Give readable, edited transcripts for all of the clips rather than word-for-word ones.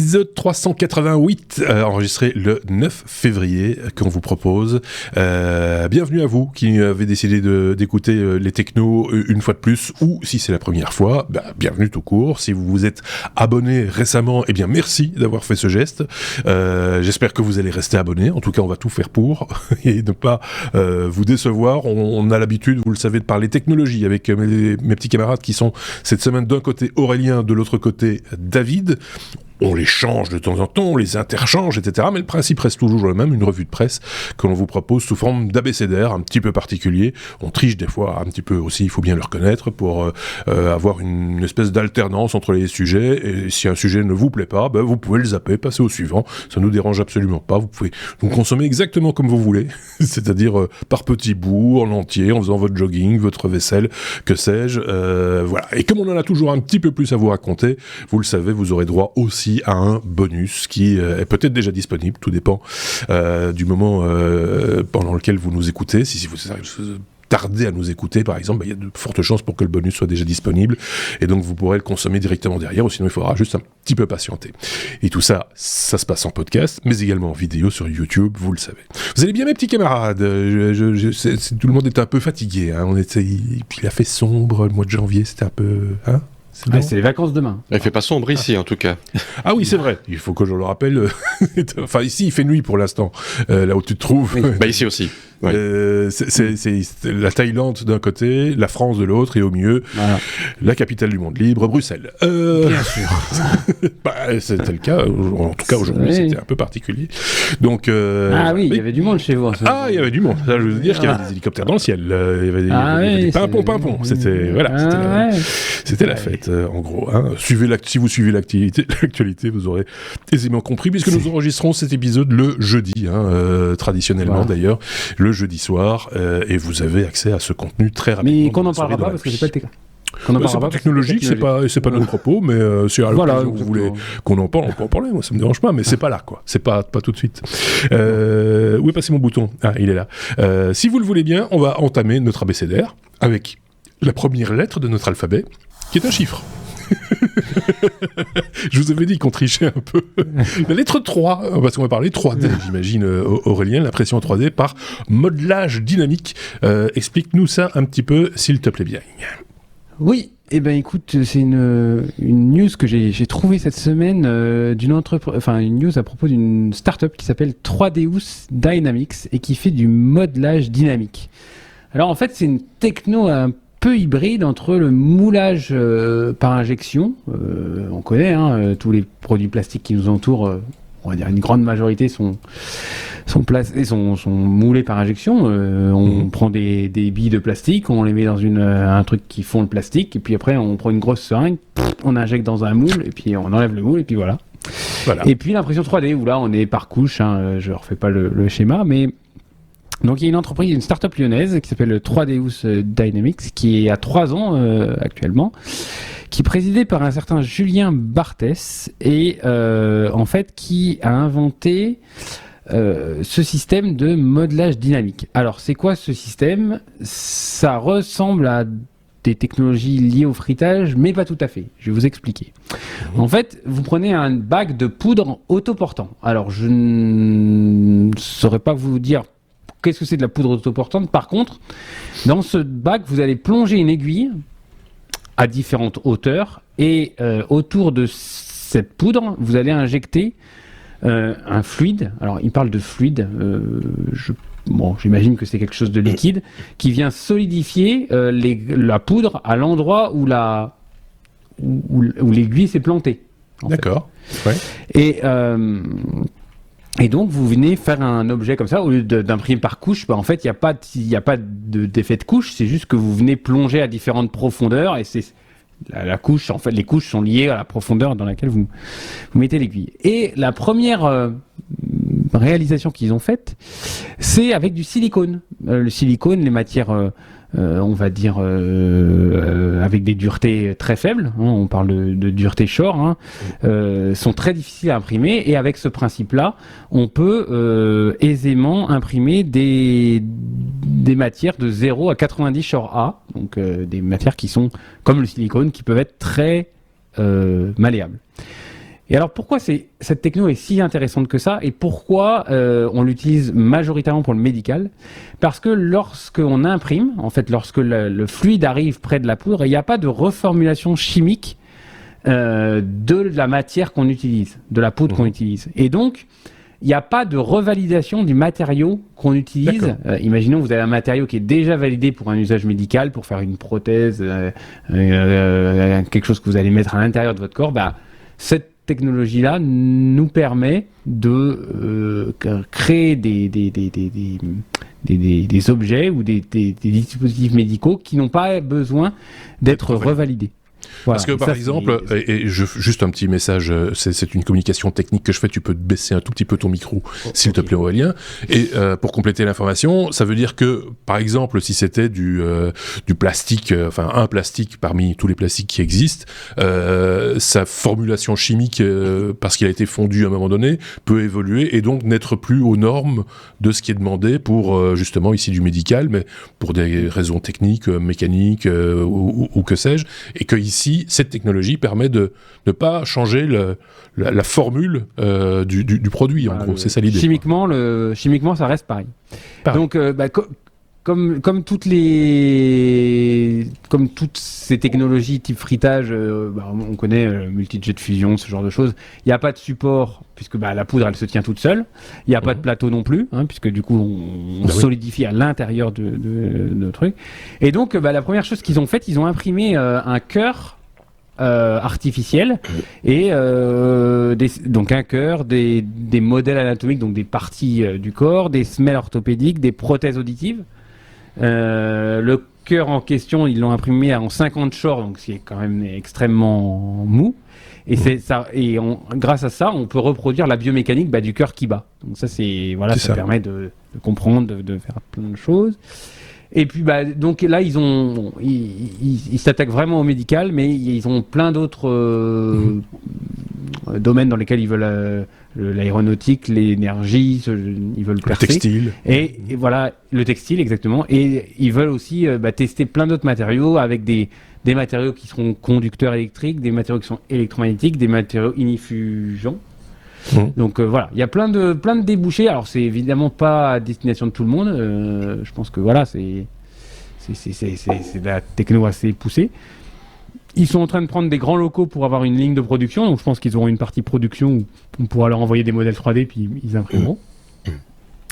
Épisode 388, enregistré le 9 février, qu'on vous propose. Bienvenue à vous qui avez décidé d'écouter les technos une fois de plus, ou si c'est la première fois, bienvenue tout court. Si vous vous êtes abonné récemment, eh bien merci d'avoir fait ce geste. J'espère que vous allez rester abonné. En tout cas, on va tout faire pour et ne pas vous décevoir. On a l'habitude, vous le savez, de parler technologie avec mes petits camarades qui sont cette semaine d'un côté Aurélien, de l'autre côté David. On les change de temps en temps, on les interchange, etc. Mais le principe reste toujours le même, une revue de presse que l'on vous propose sous forme d'abécédaire, un petit peu particulier. On triche des fois un petit peu aussi, il faut bien le reconnaître, pour avoir une espèce d'alternance entre les sujets. Et si un sujet ne vous plaît pas, vous pouvez le zapper, passer au suivant. Ça nous dérange absolument pas. Vous pouvez vous consommer exactement comme vous voulez, c'est-à-dire par petits bouts, en entier, en faisant votre jogging, votre vaisselle, que sais-je. Voilà. Et comme on en a toujours un petit peu plus à vous raconter, vous le savez, vous aurez droit aussi à un bonus qui est peut-être déjà disponible, tout dépend du moment pendant lequel vous nous écoutez. Si vous tardez à nous écouter, par exemple, il y a de fortes chances pour que le bonus soit déjà disponible, et donc vous pourrez le consommer directement derrière, ou sinon il faudra juste un petit peu patienter. Et tout ça, ça se passe en podcast, mais également en vidéo sur YouTube, vous le savez. Vous allez bien, mes petits camarades? Tout le monde était un peu fatigué, hein. Puis il a fait sombre, le mois de janvier, c'était un peu... Hein, c'est les vacances demain. Il fait pas sombre ici, en tout cas. Ah oui, c'est vrai. Il faut que je le rappelle. Enfin, ici, il fait nuit pour l'instant. Là où tu te trouves. Oui. Ici aussi. Ouais. C'est la Thaïlande d'un côté, la France de l'autre, et au milieu, voilà, la capitale du monde libre, Bruxelles. Bien sûr. C'était le cas. En tout cas, aujourd'hui, c'était un peu particulier. Donc, il y avait du monde chez vous. Il y avait du monde. Ça, je veux dire qu'il y avait des hélicoptères dans le ciel. Il y avait des pimpons. C'était c'était la fête, en gros. Hein. Si vous suivez l'actualité, vous aurez aisément compris, puisque nous enregistrons cet épisode le jeudi, traditionnellement d'ailleurs, le jeudi soir, et vous avez accès à ce contenu très rapidement. Mais qu'on n'en parlera pas parce que c'est pas le technique. C'est pas technologique, c'est pas notre propos, mais si à l'occasion vous voulez qu'on en parle, on peut en parler, moi ça me dérange pas, mais c'est pas là, quoi. C'est pas tout de suite. Où est passé mon bouton? Ah, il est là. Si vous le voulez bien, on va entamer notre abécédaire avec la première lettre de notre alphabet, qui est un chiffre. Je vous avais dit qu'on trichait un peu. La lettre 3, parce qu'on va parler 3D, j'imagine, Aurélien, l'impression 3D par modelage dynamique. Explique-nous ça un petit peu, s'il te plaît bien. Oui, écoute, c'est une news que j'ai trouvée cette semaine une news à propos d'une start-up qui s'appelle 3Deus Dynamics et qui fait du modelage dynamique. Alors en fait, c'est une techno un peu hybride entre le moulage par injection, on connaît tous les produits plastiques qui nous entourent, on va dire une grande majorité sont moulés par injection. On prend des billes de plastique, on les met dans un truc qui fond le plastique, et puis après on prend une grosse seringue, on injecte dans un moule, et puis on enlève le moule, et puis voilà. Et puis l'impression 3D, où là on est par couche, je refais pas le schéma, mais... Donc il y a une start-up lyonnaise qui s'appelle 3Deus Dynamics, qui a 3 ans actuellement, qui est présidée par un certain Julien Barthès, et en fait qui a inventé ce système de modelage dynamique. Alors c'est quoi ce système? Ça ressemble à des technologies liées au frittage, mais pas tout à fait. Je vais vous expliquer. En fait, vous prenez un bac de poudre autoportant. Alors je ne saurais pas vous dire qu'est-ce que c'est de la poudre autoportante. Par contre, dans ce bac, vous allez plonger une aiguille à différentes hauteurs et autour de cette poudre, vous allez injecter un fluide. Alors, il parle de fluide. J'imagine que c'est quelque chose de liquide qui vient solidifier la poudre à l'endroit où l'aiguille s'est plantée. D'accord. Ouais. Et donc, vous venez faire un objet comme ça, au lieu d'imprimer par couche, en fait, il n'y a pas d'effet de couche, c'est juste que vous venez plonger à différentes profondeurs, et c'est la couche, en fait, les couches sont liées à la profondeur dans laquelle vous mettez l'aiguille. Et la première réalisation qu'ils ont faite, c'est avec du silicone. Le silicone, les matières... on va dire avec des duretés très faibles, on parle de dureté Shore, sont très difficiles à imprimer, et avec ce principe-là, on peut aisément imprimer des matières de 0 à 90 Shore A, donc des matières qui sont comme le silicone, qui peuvent être très malléables. Et alors pourquoi cette techno est si intéressante que ça et pourquoi on l'utilise majoritairement pour le médical? Parce que lorsqu'on imprime, en fait lorsque le fluide arrive près de la poudre, il n'y a pas de reformulation chimique de la matière qu'on utilise, de la poudre qu'on utilise. Et donc il n'y a pas de revalidation du matériau qu'on utilise. Imaginons vous avez un matériau qui est déjà validé pour un usage médical, pour faire une prothèse, quelque chose que vous allez mettre à l'intérieur de votre corps. Cette technologie-là nous permet de créer des objets ou des dispositifs médicaux qui n'ont pas besoin d'être revalidés. Voilà, parce que par exemple, juste un petit message, c'est une communication technique que je fais, tu peux baisser un tout petit peu ton micro, s'il te plaît Aurélien, et pour compléter l'information, ça veut dire que, par exemple, si c'était du plastique, enfin un plastique parmi tous les plastiques qui existent, sa formulation chimique, parce qu'il a été fondu à un moment donné, peut évoluer et donc n'être plus aux normes de ce qui est demandé pour, justement, ici du médical, mais pour des raisons techniques, mécaniques, ou que sais-je, et que ici, cette technologie permet de ne pas changer la formule du produit, en gros. C'est ça l'idée. Chimiquement, ça reste pareil. Donc, comme toutes ces technologies type frittage, on connaît multi-jet de fusion, ce genre de choses. Il n'y a pas de support, puisque la poudre, elle se tient toute seule. Il n'y a pas de plateau non plus, puisque du coup, on solidifie à l'intérieur de truc. Et donc, la première chose qu'ils ont faite, ils ont imprimé un cœur artificiel et donc un cœur, des modèles anatomiques, donc des parties du corps, des semelles orthopédiques, des prothèses auditives. Le cœur en question, ils l'ont imprimé en 50 short, donc c'est quand même extrêmement mou. Et grâce à ça, on peut reproduire la biomécanique du cœur qui bat. Donc ça, ça permet de comprendre, de faire plein de choses. Et puis donc là ils s'attaquent vraiment au médical, mais ils ont plein d'autres domaines dans lesquels ils veulent l'aéronautique, l'énergie, ils veulent percer. Le textile. Et voilà, le textile exactement. Et ils veulent aussi tester plein d'autres matériaux avec des matériaux qui seront conducteurs électriques, des matériaux qui sont électromagnétiques, des matériaux iniffugeants. Donc voilà, il y a plein de débouchés. Alors c'est évidemment pas à destination de tout le monde. Je pense que voilà, c'est de la techno assez poussée. Ils sont en train de prendre des grands locaux pour avoir une ligne de production. Donc je pense qu'ils auront une partie production où on pourra leur envoyer des modèles 3D puis ils imprimeront.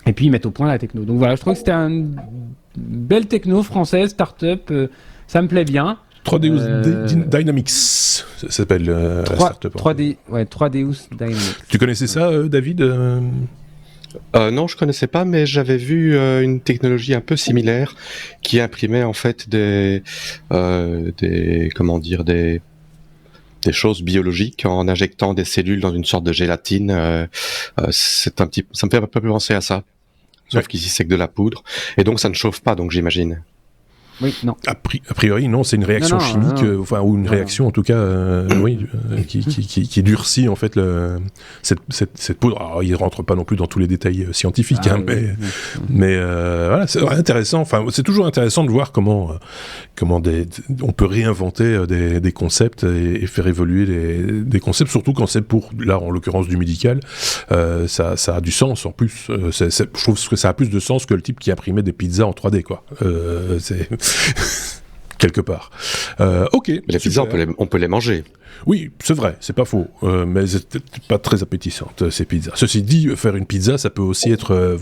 Et puis ils mettent au point la techno. Donc voilà, je trouve que c'était une belle techno française, start-up. Ça me plaît bien. 3Deus Dynamics, ça s'appelle la startup. 3Deus Dynamics. Tu connaissais ça, David Non, je connaissais pas, mais j'avais vu une technologie un peu similaire qui imprimait en fait des choses biologiques en injectant des cellules dans une sorte de gélatine. Ça me fait un peu penser à ça. Sauf qu'ici c'est que de la poudre et donc ça ne chauffe pas, donc j'imagine. Oui, non. A priori, non, c'est une réaction chimique, ou une réaction en tout cas, qui durcit en fait cette poudre. Alors, il rentre pas non plus dans tous les détails scientifiques, mais voilà, c'est intéressant. Enfin, c'est toujours intéressant de voir comment on peut réinventer des concepts et faire évoluer des concepts, surtout quand c'est pour, là en l'occurrence du médical, ça a du sens en plus. Je trouve que ça a plus de sens que le type qui imprimait des pizzas en 3D, quoi. C'est quelque part. Ok. Mais les pizzas, on peut les manger. Oui, c'est vrai, c'est pas faux, mais c'est pas très appétissante ces pizzas. Ceci dit, faire une pizza, ça peut aussi être,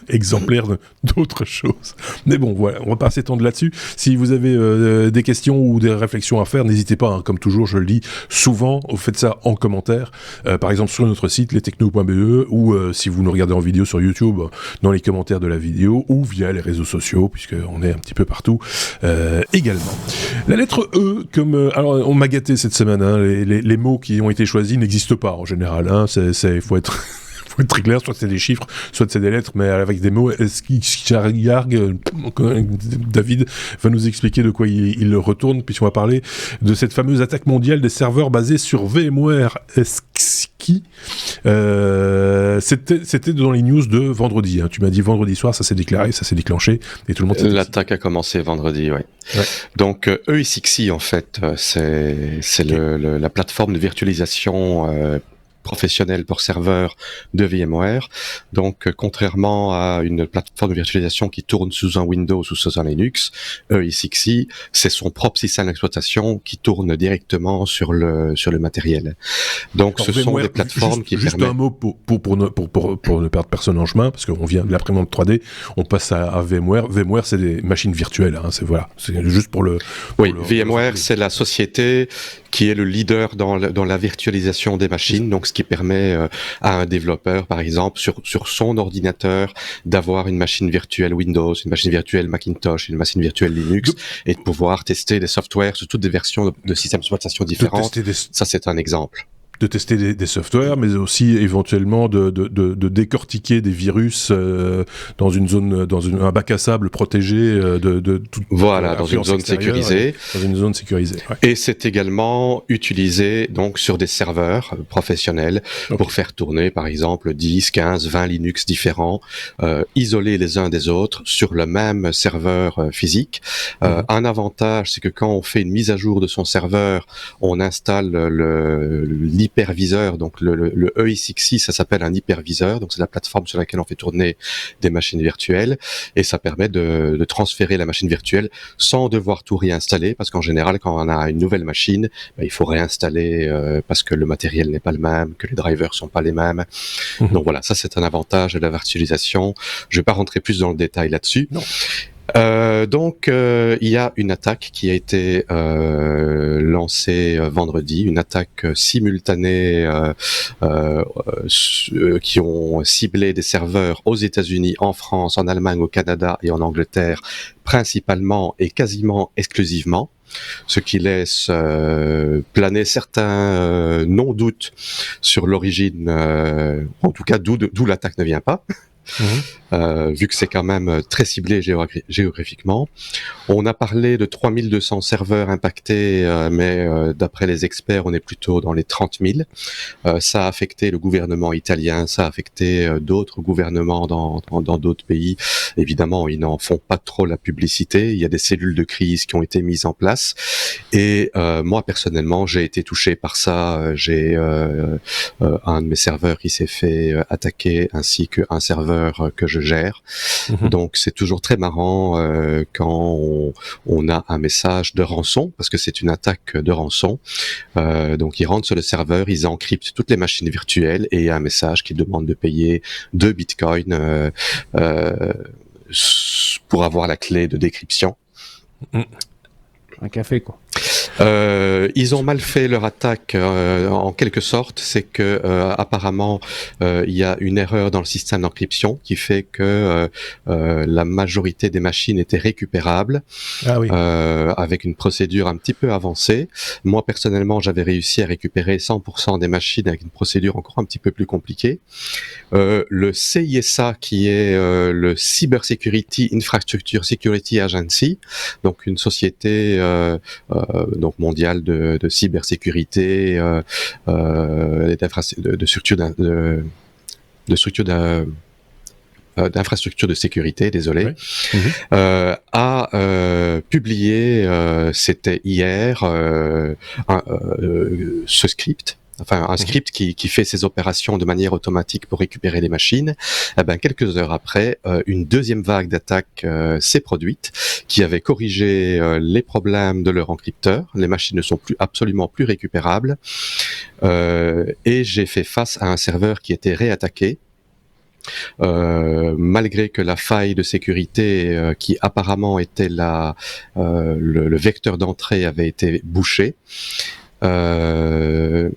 exemplaire d'autres choses. Mais bon, voilà, on va pas s'étendre là-dessus. Si vous avez des questions ou des réflexions à faire, n'hésitez pas. Comme toujours, je le dis souvent, vous faites ça en commentaire. Par exemple, sur notre site lestechno.be ou si vous nous regardez en vidéo sur YouTube, dans les commentaires de la vidéo ou via les réseaux sociaux, puisqu'on est un petit peu partout également. La lettre E, alors on m'a gâté cette semaine. Les mots qui ont été choisis n'existent pas en général. Il faut être faut être très clair, soit c'est des chiffres, soit c'est des lettres, mais avec des mots. David va nous expliquer de quoi il retourne, puisqu'on va parler de cette fameuse attaque mondiale des serveurs basés sur VMware Ski. C'était dans les news de vendredi. Hein. Tu m'as dit vendredi soir, ça s'est déclaré, ça s'est déclenché, et tout le monde. L'attaque a commencé vendredi, ouais. Donc EIXI en fait, c'est la plateforme de virtualisation professionnel pour serveurs de VMware. Donc, contrairement à une plateforme de virtualisation qui tourne sous un Windows ou sous un Linux, EIXI, c'est son propre système d'exploitation qui tourne directement sur le matériel. Donc, ce sont des plateformes qui permettent... Juste un mot pour ne perdre personne en chemin, parce qu'on vient de l'imprimante 3D, on passe à VMware. VMware, c'est des machines virtuelles. Hein, c'est juste pour le... VMware, c'est la société qui est le leader dans la virtualisation des machines, donc ce qui permet à un développeur, par exemple, sur son ordinateur, d'avoir une machine virtuelle Windows, une machine virtuelle Macintosh, une machine virtuelle Linux, et de pouvoir tester des softwares sur toutes des versions de systèmes d'exploitation différentes. Ça, c'est un exemple. De tester des softwares, mais aussi éventuellement de décortiquer des virus dans une zone, un bac à sable protégé de toute. Voilà, dans une zone sécurisée. Dans une zone sécurisée. Ouais. Et c'est également utilisé donc sur des serveurs professionnels pour faire tourner, par exemple, 10, 15, 20 Linux différents, isolés les uns des autres sur le même serveur physique. Un avantage, c'est que quand on fait une mise à jour de son serveur, on installe l'hyperviseur, donc le EIXI, ça s'appelle un hyperviseur, donc c'est la plateforme sur laquelle on fait tourner des machines virtuelles, et ça permet de transférer la machine virtuelle sans devoir tout réinstaller, parce qu'en général, quand on a une nouvelle machine, il faut réinstaller parce que le matériel n'est pas le même, que les drivers sont pas les mêmes. Donc voilà, ça c'est un avantage de la virtualisation. Je vais pas rentrer plus dans le détail là-dessus. Non. Donc il y a une attaque qui a été lancée vendredi, une attaque simultanée qui ont ciblé des serveurs aux États-Unis, en France, en Allemagne, au Canada et en Angleterre, principalement et quasiment exclusivement. Ce qui laisse planer certains non-doutes sur l'origine, en tout cas d'où l'attaque ne vient pas. Vu que c'est quand même très ciblé géographiquement. On a parlé de 3200 serveurs impactés, mais d'après les experts, on est plutôt dans les 30 000. Ça a affecté le gouvernement italien, ça a affecté d'autres gouvernements dans d'autres pays. Évidemment, ils n'en font pas trop la publicité. Il y a des cellules de crise qui ont été mises en place. Et moi, personnellement, j'ai été touché par ça. J'ai un de mes serveurs qui s'est fait attaquer, ainsi qu'un serveur que je gère. Donc c'est toujours très marrant quand on a un message de rançon, parce que c'est une attaque de rançon. Donc ils rentrent sur le serveur, ils encryptent toutes les machines virtuelles, et il y a un message qui demande de payer 2 bitcoins pour avoir la clé de décryption. Un café, quoi. Ils ont mal fait leur attaque en quelque sorte, c'est que apparemment il y a une erreur dans le système d'encryption qui fait que la majorité des machines étaient récupérables avec une procédure un petit peu avancée. Moi personnellement, j'avais réussi à récupérer 100% des machines avec une procédure encore un petit peu plus compliquée. Le CISA, qui est le Cybersecurity Infrastructure Security Agency, donc une société donc mondiale de cybersécurité, de structure d'infrastructure de sécurité, désolé, a publié, c'était hier, ce script. Enfin, un script qui fait ces opérations de manière automatique pour récupérer les machines. Eh ben, quelques heures après, une deuxième vague d'attaques s'est produite, qui avait corrigé les problèmes de leur encrypteur. Les machines ne sont absolument plus récupérables. Et j'ai fait face à un serveur qui était réattaqué. Malgré que la faille de sécurité qui apparemment était le vecteur d'entrée avait été bouchée. La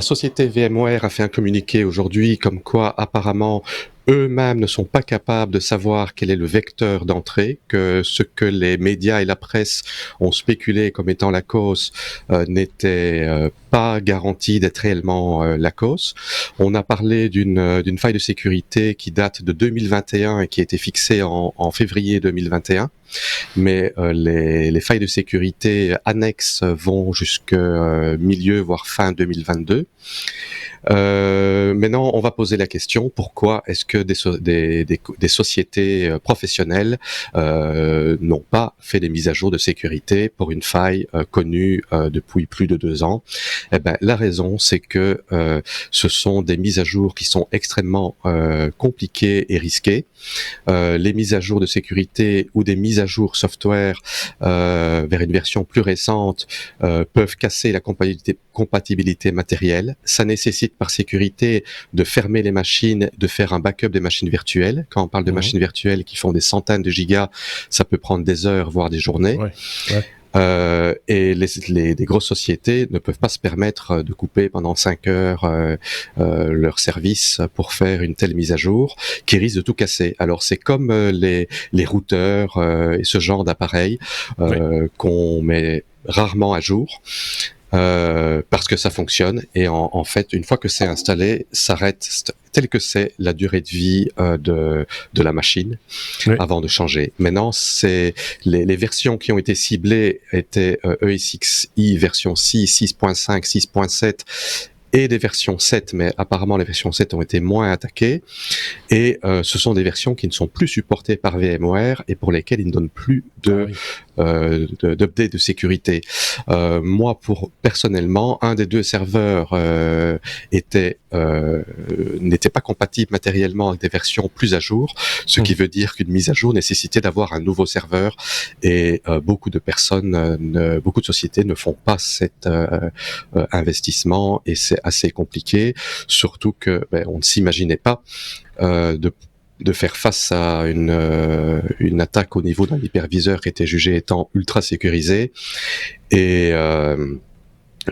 société VMware a fait un communiqué aujourd'hui comme quoi apparemment eux-mêmes ne sont pas capables de savoir quel est le vecteur d'entrée, que ce que les médias et la presse ont spéculé comme étant la cause n'était pas garanti d'être réellement la cause. On a parlé d'une faille de sécurité qui date de 2021 et qui a été fixée en février 2021. Mais les failles de sécurité annexes vont jusque milieu voire fin 2022. Maintenant, on va poser la question, pourquoi est-ce que des sociétés professionnelles n'ont pas fait des mises à jour de sécurité pour une faille connue depuis plus de 2 ans? Eh ben, la raison, c'est que ce sont des mises à jour qui sont extrêmement compliquées et risquées. Les mises à jour de sécurité ou des mises à jour software vers une version plus récente peuvent casser la compatibilité matérielle. Ça nécessite par sécurité de fermer les machines, de faire un backup des machines virtuelles. Quand on parle de machines virtuelles qui font des centaines de gigas, ça peut prendre des heures, voire des journées. Et des grosses sociétés ne peuvent pas se permettre de couper pendant 5 heures leur service pour faire une telle mise à jour qui risque de tout casser. Alors c'est comme les routeurs et ce genre d'appareils qu'on met rarement à jour. Parce que ça fonctionne et en fait une fois que c'est installé, ça reste tel que c'est la durée de vie de la machine avant de changer. Maintenant, c'est les versions qui ont été ciblées étaient ESXi version 6, 6.5, 6.7 et des versions 7, mais apparemment les versions 7 ont été moins attaquées, et ce sont des versions qui ne sont plus supportées par VMware et pour lesquelles ils ne donnent plus d'update de sécurité. Moi, personnellement, un des 2 serveurs n'était pas compatible matériellement avec des versions plus à jour, ce qui veut dire qu'une mise à jour nécessitait d'avoir un nouveau serveur, et beaucoup de personnes, beaucoup de sociétés ne font pas cet investissement, et c'est assez compliqué, surtout que on ne s'imaginait pas de faire face à une attaque au niveau d'un hyperviseur qui était jugé étant ultra sécurisé et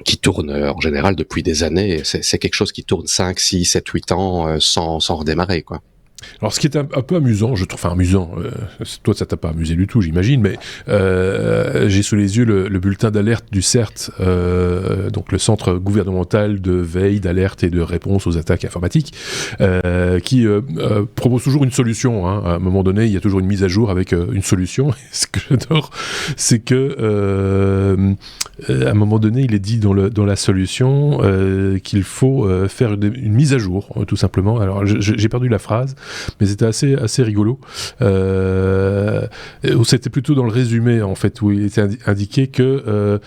qui tourne en général depuis des années. C'est quelque chose qui tourne 5, 6, 7, 8 ans sans redémarrer, quoi. Alors, ce qui est un peu amusant, je trouve, enfin amusant, toi ça t'a pas amusé du tout, j'imagine, mais j'ai sous les yeux le bulletin d'alerte du CERT, donc le Centre gouvernemental de veille, d'alerte et de réponse aux attaques informatiques, qui propose toujours une solution. Hein. À un moment donné, il y a toujours une mise à jour avec une solution. Et ce que j'adore, c'est que à un moment donné, il est dit dans la solution qu'il faut faire une mise à jour, tout simplement. Alors, j'ai perdu la phrase, mais c'était assez rigolo. C'était plutôt dans le résumé, en fait, où il était indiqué que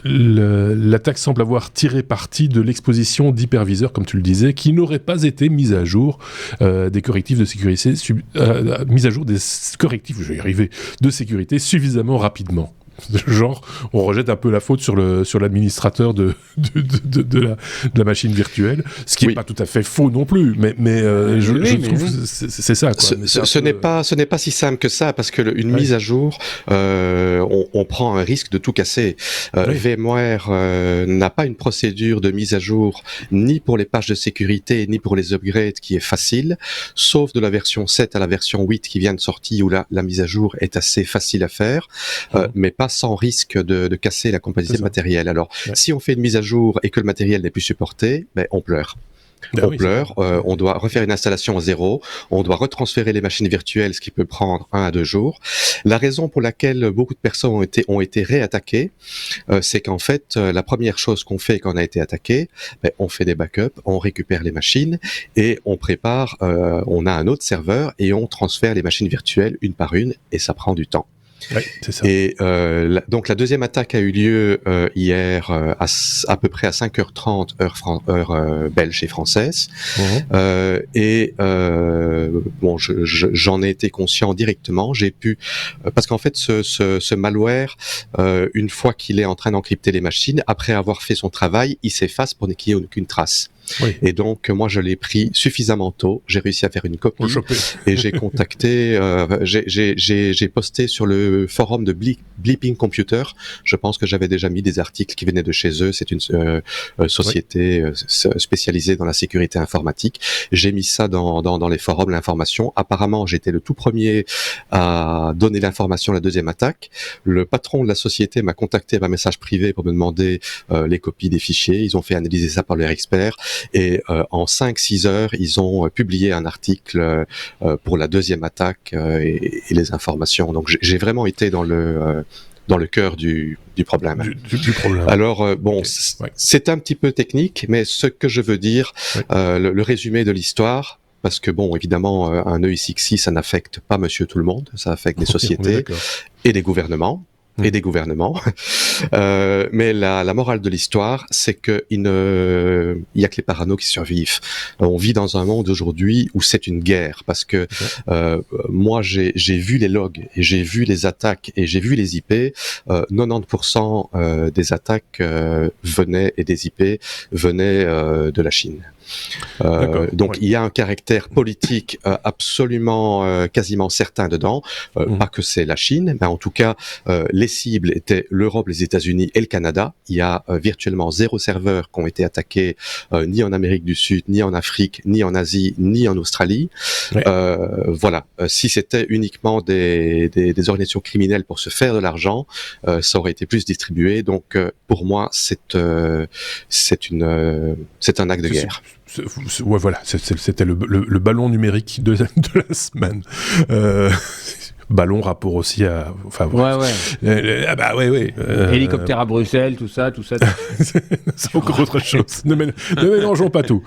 l'attaque semble avoir tiré parti de l'exposition d'hyperviseurs, comme tu le disais, qui n'auraient pas été mis à jour des correctifs de sécurité, mis à jour des correctifs, je vais y arriver, de sécurité suffisamment rapidement. Genre, on rejette un peu la faute sur l'administrateur de la machine virtuelle, ce qui n'est pas tout à fait faux non plus, mais je trouve que c'est ça, quoi. Ce n'est pas si simple que ça, parce que une mise à jour, on prend un risque de tout casser. VMware n'a pas une procédure de mise à jour ni pour les pages de sécurité ni pour les upgrades qui est facile, sauf de la version 7 à la version 8 qui vient de sortir, où la mise à jour est assez facile à faire, mais pas sans risque de casser la compatibilité matérielle. Alors, si on fait une mise à jour et que le matériel n'est plus supporté, on pleure. On doit refaire une installation à zéro, on doit retransférer les machines virtuelles, ce qui peut prendre 1 à 2 jours. La raison pour laquelle beaucoup de personnes ont été réattaquées, c'est qu'en fait, la première chose qu'on fait quand on a été attaqué, on fait des backups, on récupère les machines et on prépare, on a un autre serveur et on transfère les machines virtuelles une par une, et ça prend du temps. Oui, c'est ça. Et donc la deuxième attaque a eu lieu hier à peu près à 5h30 heure belge et française. Bon, j'en ai été conscient directement. J'ai pu parce qu'en fait ce malware, une fois qu'il est en train d'encrypter les machines, après avoir fait son travail, il s'efface pour qu'il n'y ait aucune trace. Oui. Et donc, moi, je l'ai pris suffisamment tôt. J'ai réussi à faire une copie et j'ai contacté, j'ai posté sur le forum de Bleeping Computer. Je pense que j'avais déjà mis des articles qui venaient de chez eux. C'est une société spécialisée dans la sécurité informatique. J'ai mis ça dans les forums, l'information. Apparemment, j'étais le tout premier à donner l'information à la deuxième attaque. Le patron de la société m'a contacté par message privé pour me demander les copies des fichiers. Ils ont fait analyser ça par leur expert et en 5-6 heures, ils ont publié un article pour la deuxième attaque et les informations. Donc j'ai vraiment été dans le cœur du problème. Du problème. Alors, bon, c'est un petit peu technique, mais ce que je veux dire, le résumé de l'histoire, parce que bon, évidemment, un EICXI, ça n'affecte pas monsieur tout le monde, ça affecte des sociétés et des gouvernements. Mais la morale de l'histoire, c'est que il y a que les paranos qui survivent. On vit dans un monde aujourd'hui où c'est une guerre, parce que moi j'ai vu les logs et j'ai vu les attaques et j'ai vu les IP. 90% des attaques venaient et des IP venaient de la Chine. Donc il y a un caractère politique absolument quasiment certain dedans, pas que c'est la Chine, mais en tout cas les cibles étaient l'Europe, les États-Unis et le Canada. Il y a virtuellement 0 serveurs qui ont été attaqués ni en Amérique du Sud, ni en Afrique, ni en Asie, ni en Australie. Voilà, si c'était uniquement des organisations criminelles pour se faire de l'argent, ça aurait été plus distribué. Donc pour moi c'est un acte de guerre. Ouais, voilà, c'était le ballon numérique de la semaine. Ballon, rapport aussi à... Enfin, hélicoptère à Bruxelles, tout ça. C'est encore autre chose. Ne mélangeons pas tout.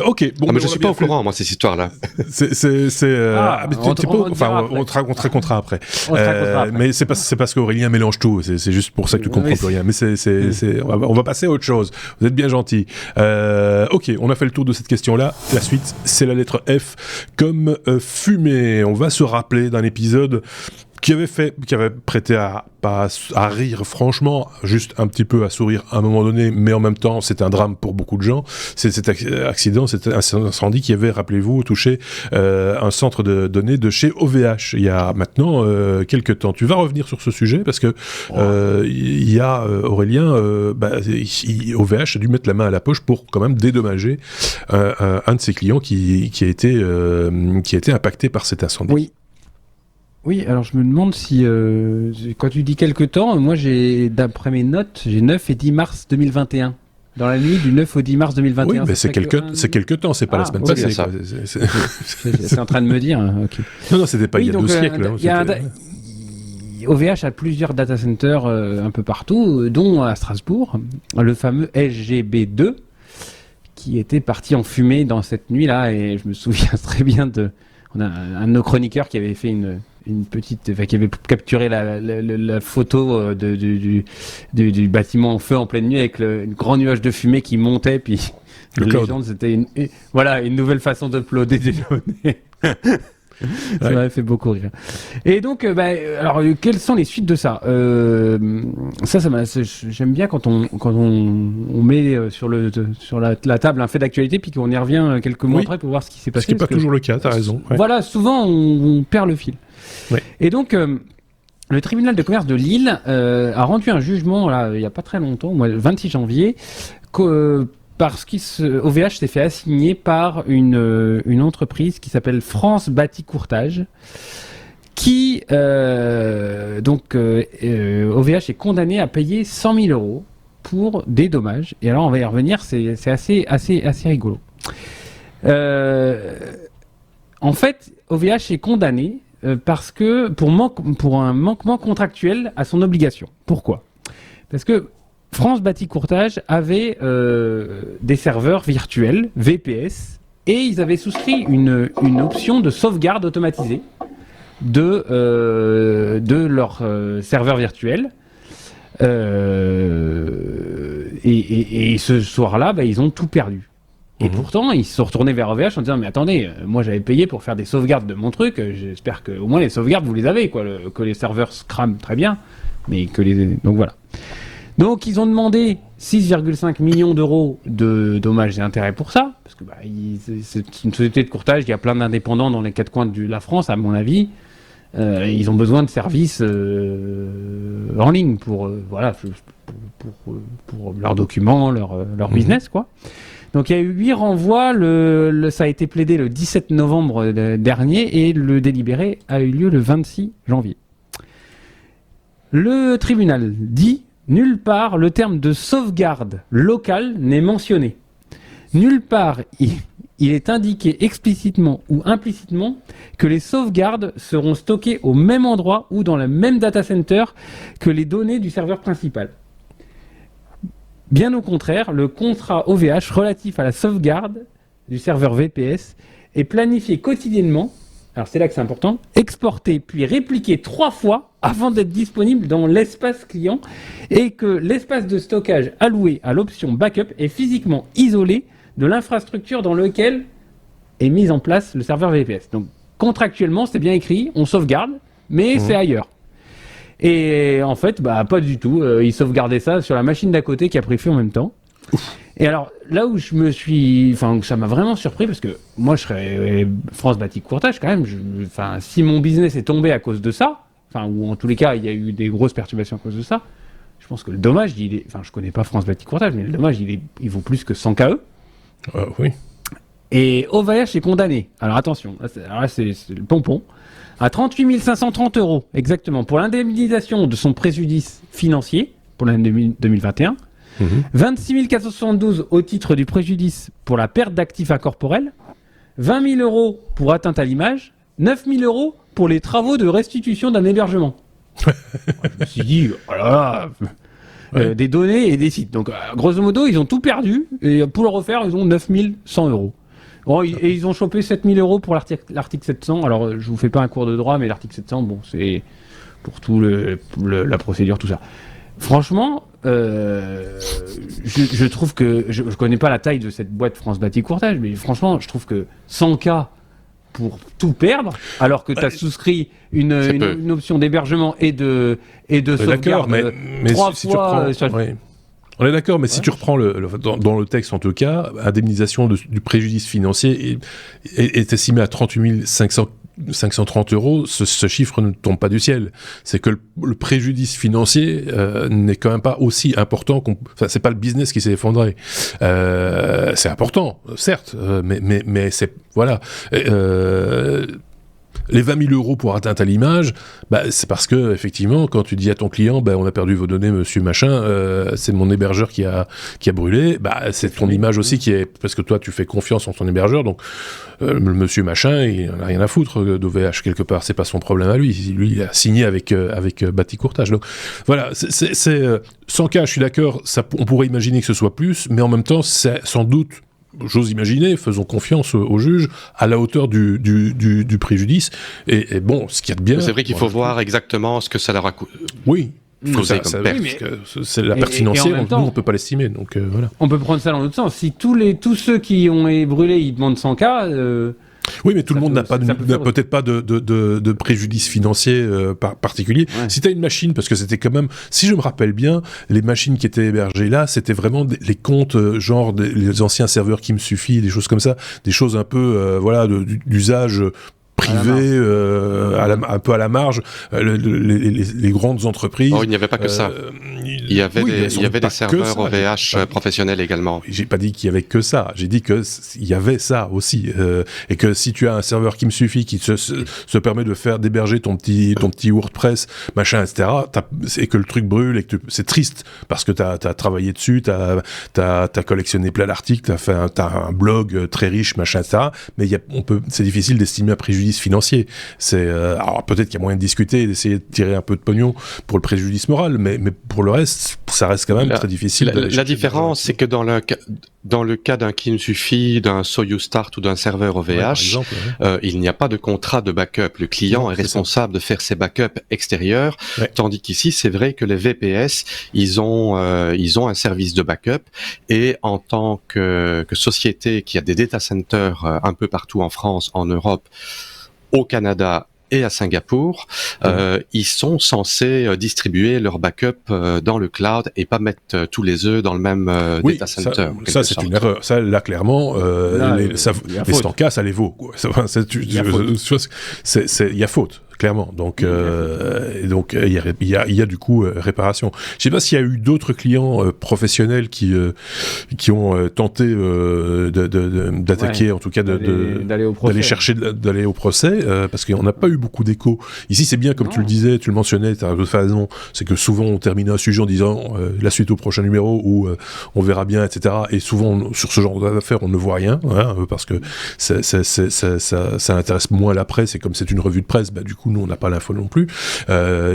Ok. Bon, mais je suis pas au courant, moi, ces histoires-là. On te racontera après. Mais c'est parce qu'Aurélien mélange tout. C'est juste pour ça que tu comprends plus rien. Mais on va passer à autre chose. Vous êtes bien gentil. Ok, on a fait le tour de cette question-là. La suite, c'est la lettre F comme fumée. On va se rappeler d'un épisode qui avait prêté à rire franchement, juste un petit peu à sourire à un moment donné, mais en même temps c'est un drame pour beaucoup de gens. C'est cet accident, cet incendie qui avait, rappelez-vous, touché un centre de données de chez OVH il y a maintenant quelques temps. Tu vas revenir sur ce sujet parce que il y a Aurélien, OVH a dû mettre la main à la poche pour quand même dédommager un de ses clients qui a été impacté par cet incendie. Oui, alors je me demande si, quand tu dis quelque temps, moi d'après mes notes, j'ai 9 et 10 mars 2021. Dans la nuit du 9 au 10 mars 2021. Oui, mais c'est quelque temps, c'est pas la semaine passée. C'est en train de me dire, ok. Non, c'était pas il y a 2 siècles. OVH a plusieurs data centers un peu partout, dont à Strasbourg, le fameux SGB2, qui était parti en fumée dans cette nuit-là, et je me souviens très bien on a un de nos chroniqueurs qui avait fait qui avait capturé la photo du bâtiment en feu en pleine nuit avec le grand nuage de fumée qui montait, puis la légende, c'était une nouvelle façon d'uploader des données. Ça m'avait fait beaucoup rire. Et donc, alors, quelles sont les suites de ça ? J'aime bien quand on met sur la table un fait d'actualité, puis qu'on y revient quelques mois après pour voir ce qui s'est passé. Ce qui n'est pas toujours le cas, t'as raison. Ouais. Voilà, souvent on perd le fil. Ouais. Et donc, le tribunal de commerce de Lille a rendu un jugement, là, il n'y a pas très longtemps, le 26 janvier, parce qu'OVH s'est fait assigner par une entreprise qui s'appelle France Bâti Courtage, qui OVH est condamné à payer 100 000 euros pour des dommages. Et alors on va y revenir, c'est assez rigolo. En fait, OVH est condamné parce que pour un manquement contractuel à son obligation. Pourquoi ? Parce que France Bâti Courtage avait des serveurs virtuels, VPS, et ils avaient souscrit une option de sauvegarde automatisée de leur serveur virtuel. Et ce soir-là, ils ont tout perdu. Et pourtant, ils se sont retournés vers OVH en disant « Mais attendez, moi j'avais payé pour faire des sauvegardes de mon truc, j'espère qu'au moins les sauvegardes vous les avez, quoi, que les serveurs se crament très bien, mais que les... » Donc voilà. Donc ils ont demandé 6,5 millions d'euros de dommages et intérêts pour ça, parce que c'est une société de courtage, il y a plein d'indépendants dans les quatre coins de la France, à mon avis. Ils ont besoin de services en ligne pour leurs documents, leur business, quoi. Donc il y a eu 8 renvois, ça a été plaidé le 17 novembre dernier et le délibéré a eu lieu le 26 janvier. Le tribunal dit: nulle part le terme de sauvegarde locale n'est mentionné. Nulle part il est indiqué explicitement ou implicitement que les sauvegardes seront stockées au même endroit ou dans le même data center que les données du serveur principal. Bien au contraire, le contrat OVH relatif à la sauvegarde du serveur VPS est planifié quotidiennement, alors c'est là que c'est important, exporté puis répliqué 3 fois avant d'être disponible dans l'espace client, et que l'espace de stockage alloué à l'option backup est physiquement isolé de l'infrastructure dans laquelle est mis en place le serveur VPS. Donc contractuellement, c'est bien écrit, on sauvegarde, mais c'est ailleurs. Et en fait, pas du tout. Ils sauvegardaient ça sur la machine d'à côté qui a pris feu en même temps. Et alors, là où ça m'a vraiment surpris, parce que moi, je serais France Bâti Courtage quand même. Si mon business est tombé à cause de ça, ou en tous les cas, il y a eu des grosses perturbations à cause de ça, je pense que le dommage, je connais pas France Bâti Courtage, mais le dommage, il vaut plus que 100 KE. Oui. Et OVH est condamné. Alors attention, là, c'est le pompon. À 38 530 € exactement pour l'indemnisation de son préjudice financier pour l'année 2021, 26 472 au titre du préjudice pour la perte d'actifs incorporels, 20 000 € pour atteinte à l'image, 9 000 € pour les travaux de restitution d'un hébergement. Je me suis dit, des données et des sites. Donc grosso modo, ils ont tout perdu et pour le refaire, ils ont 9 100 €. Bon, et ils ont chopé 7 000 € pour l'article 700. Alors, je vous fais pas un cours de droit, mais l'article 700, c'est pour tout la procédure, tout ça. Franchement, je trouve que je connais pas la taille de cette boîte France Bâti Courtage, mais franchement, je trouve que 100K pour tout perdre, alors que tu as souscrit une option d'hébergement et de sauvegarde mais 3 fois. On est d'accord, mais si tu reprends dans le texte en tout cas, indemnisation du préjudice financier est estimé à 38 530 €. Ce chiffre ne tombe pas du ciel. C'est que le préjudice financier n'est quand même pas aussi important. C'est pas le business qui s'est effondré. C'est important, certes, mais c'est voilà. Les 20 000 € pour atteinte à l'image, c'est parce que effectivement, quand tu dis à ton client, on a perdu vos données, monsieur machin, c'est mon hébergeur qui a brûlé, c'est ton image aussi qui est, parce que toi tu fais confiance en ton hébergeur, donc le monsieur machin, il n'en a rien à foutre d'OVH quelque part, c'est pas son problème à lui. Lui, il a signé avec Bâti Courtage. Donc voilà, c'est 100K, je suis d'accord, on pourrait imaginer que ce soit plus, mais en même temps, c'est sans doute, j'ose imaginer, faisons confiance au juge, à la hauteur du préjudice. Et bon, ce qu'il y a de bien... C'est vrai qu'il faut voir exactement ce que ça leur a coûté. Oui. Causé parce que c'est la perte financière, nous on peut pas l'estimer, donc voilà. On peut prendre ça dans l'autre sens. Si tous ceux qui ont brûlé, ils demandent 100K... oui, mais tout le monde n'a peut-être pas de préjudice financier particulier. Ouais. Si tu as une machine, parce que c'était quand même, si je me rappelle bien, les machines qui étaient hébergées là, c'était vraiment les comptes, genre les anciens serveurs qui me suffit, des choses comme ça, des choses un peu, d'usage privé, un peu à la marge, les grandes entreprises. Oh, il n'y avait pas que ça. Il y avait des serveurs OVH professionnels également. J'ai pas dit qu'il y avait que ça. J'ai dit que il y avait ça aussi, et que si tu as un serveur qui me suffit, qui se permet d'héberger ton petit WordPress, machin, etc. Et que le truc brûle et que c'est triste parce que t'as travaillé dessus, t'as collectionné plein d'articles, t'as un blog très riche, machin, etc. Mais c'est difficile d'estimer un préjudice financier. Alors peut-être qu'il y a moyen de discuter et d'essayer de tirer un peu de pognon pour le préjudice moral, mais pour le reste, ça reste quand même très difficile. La différence, c'est que dans le cas d'un qui me suffit, d'un Soyuz Start ou d'un serveur OVH, il n'y a pas de contrat de backup. Le client est responsable de faire ses backups extérieurs, tandis qu'ici, c'est vrai que les VPS, ils ont un service de backup, et en tant que société qui a des data centers un peu partout en France, en Europe, au Canada et à Singapour, ils sont censés distribuer leur backup dans le cloud et pas mettre tous les œufs dans le même data center. Ça c'est une erreur. Ça, là, clairement, les Stanka, ça les vaut. Quoi. Il y a faute. Clairement, donc il y a du coup réparation. Je sais pas s'il y a eu d'autres clients professionnels qui ont tenté d'attaquer, en tout cas d'aller chercher d'aller au procès, parce qu'on n'a pas eu beaucoup d'écho. Ici, c'est bien comme tu le disais, tu le mentionnais, tu as d'autres façons, c'est que souvent on termine un sujet en disant la suite au prochain numéro ou on verra bien, etc. Et souvent sur ce genre d'affaires, on ne voit rien, parce que ça intéresse moins la presse. Et comme c'est une revue de presse, du coup nous on n'a pas l'info non plus.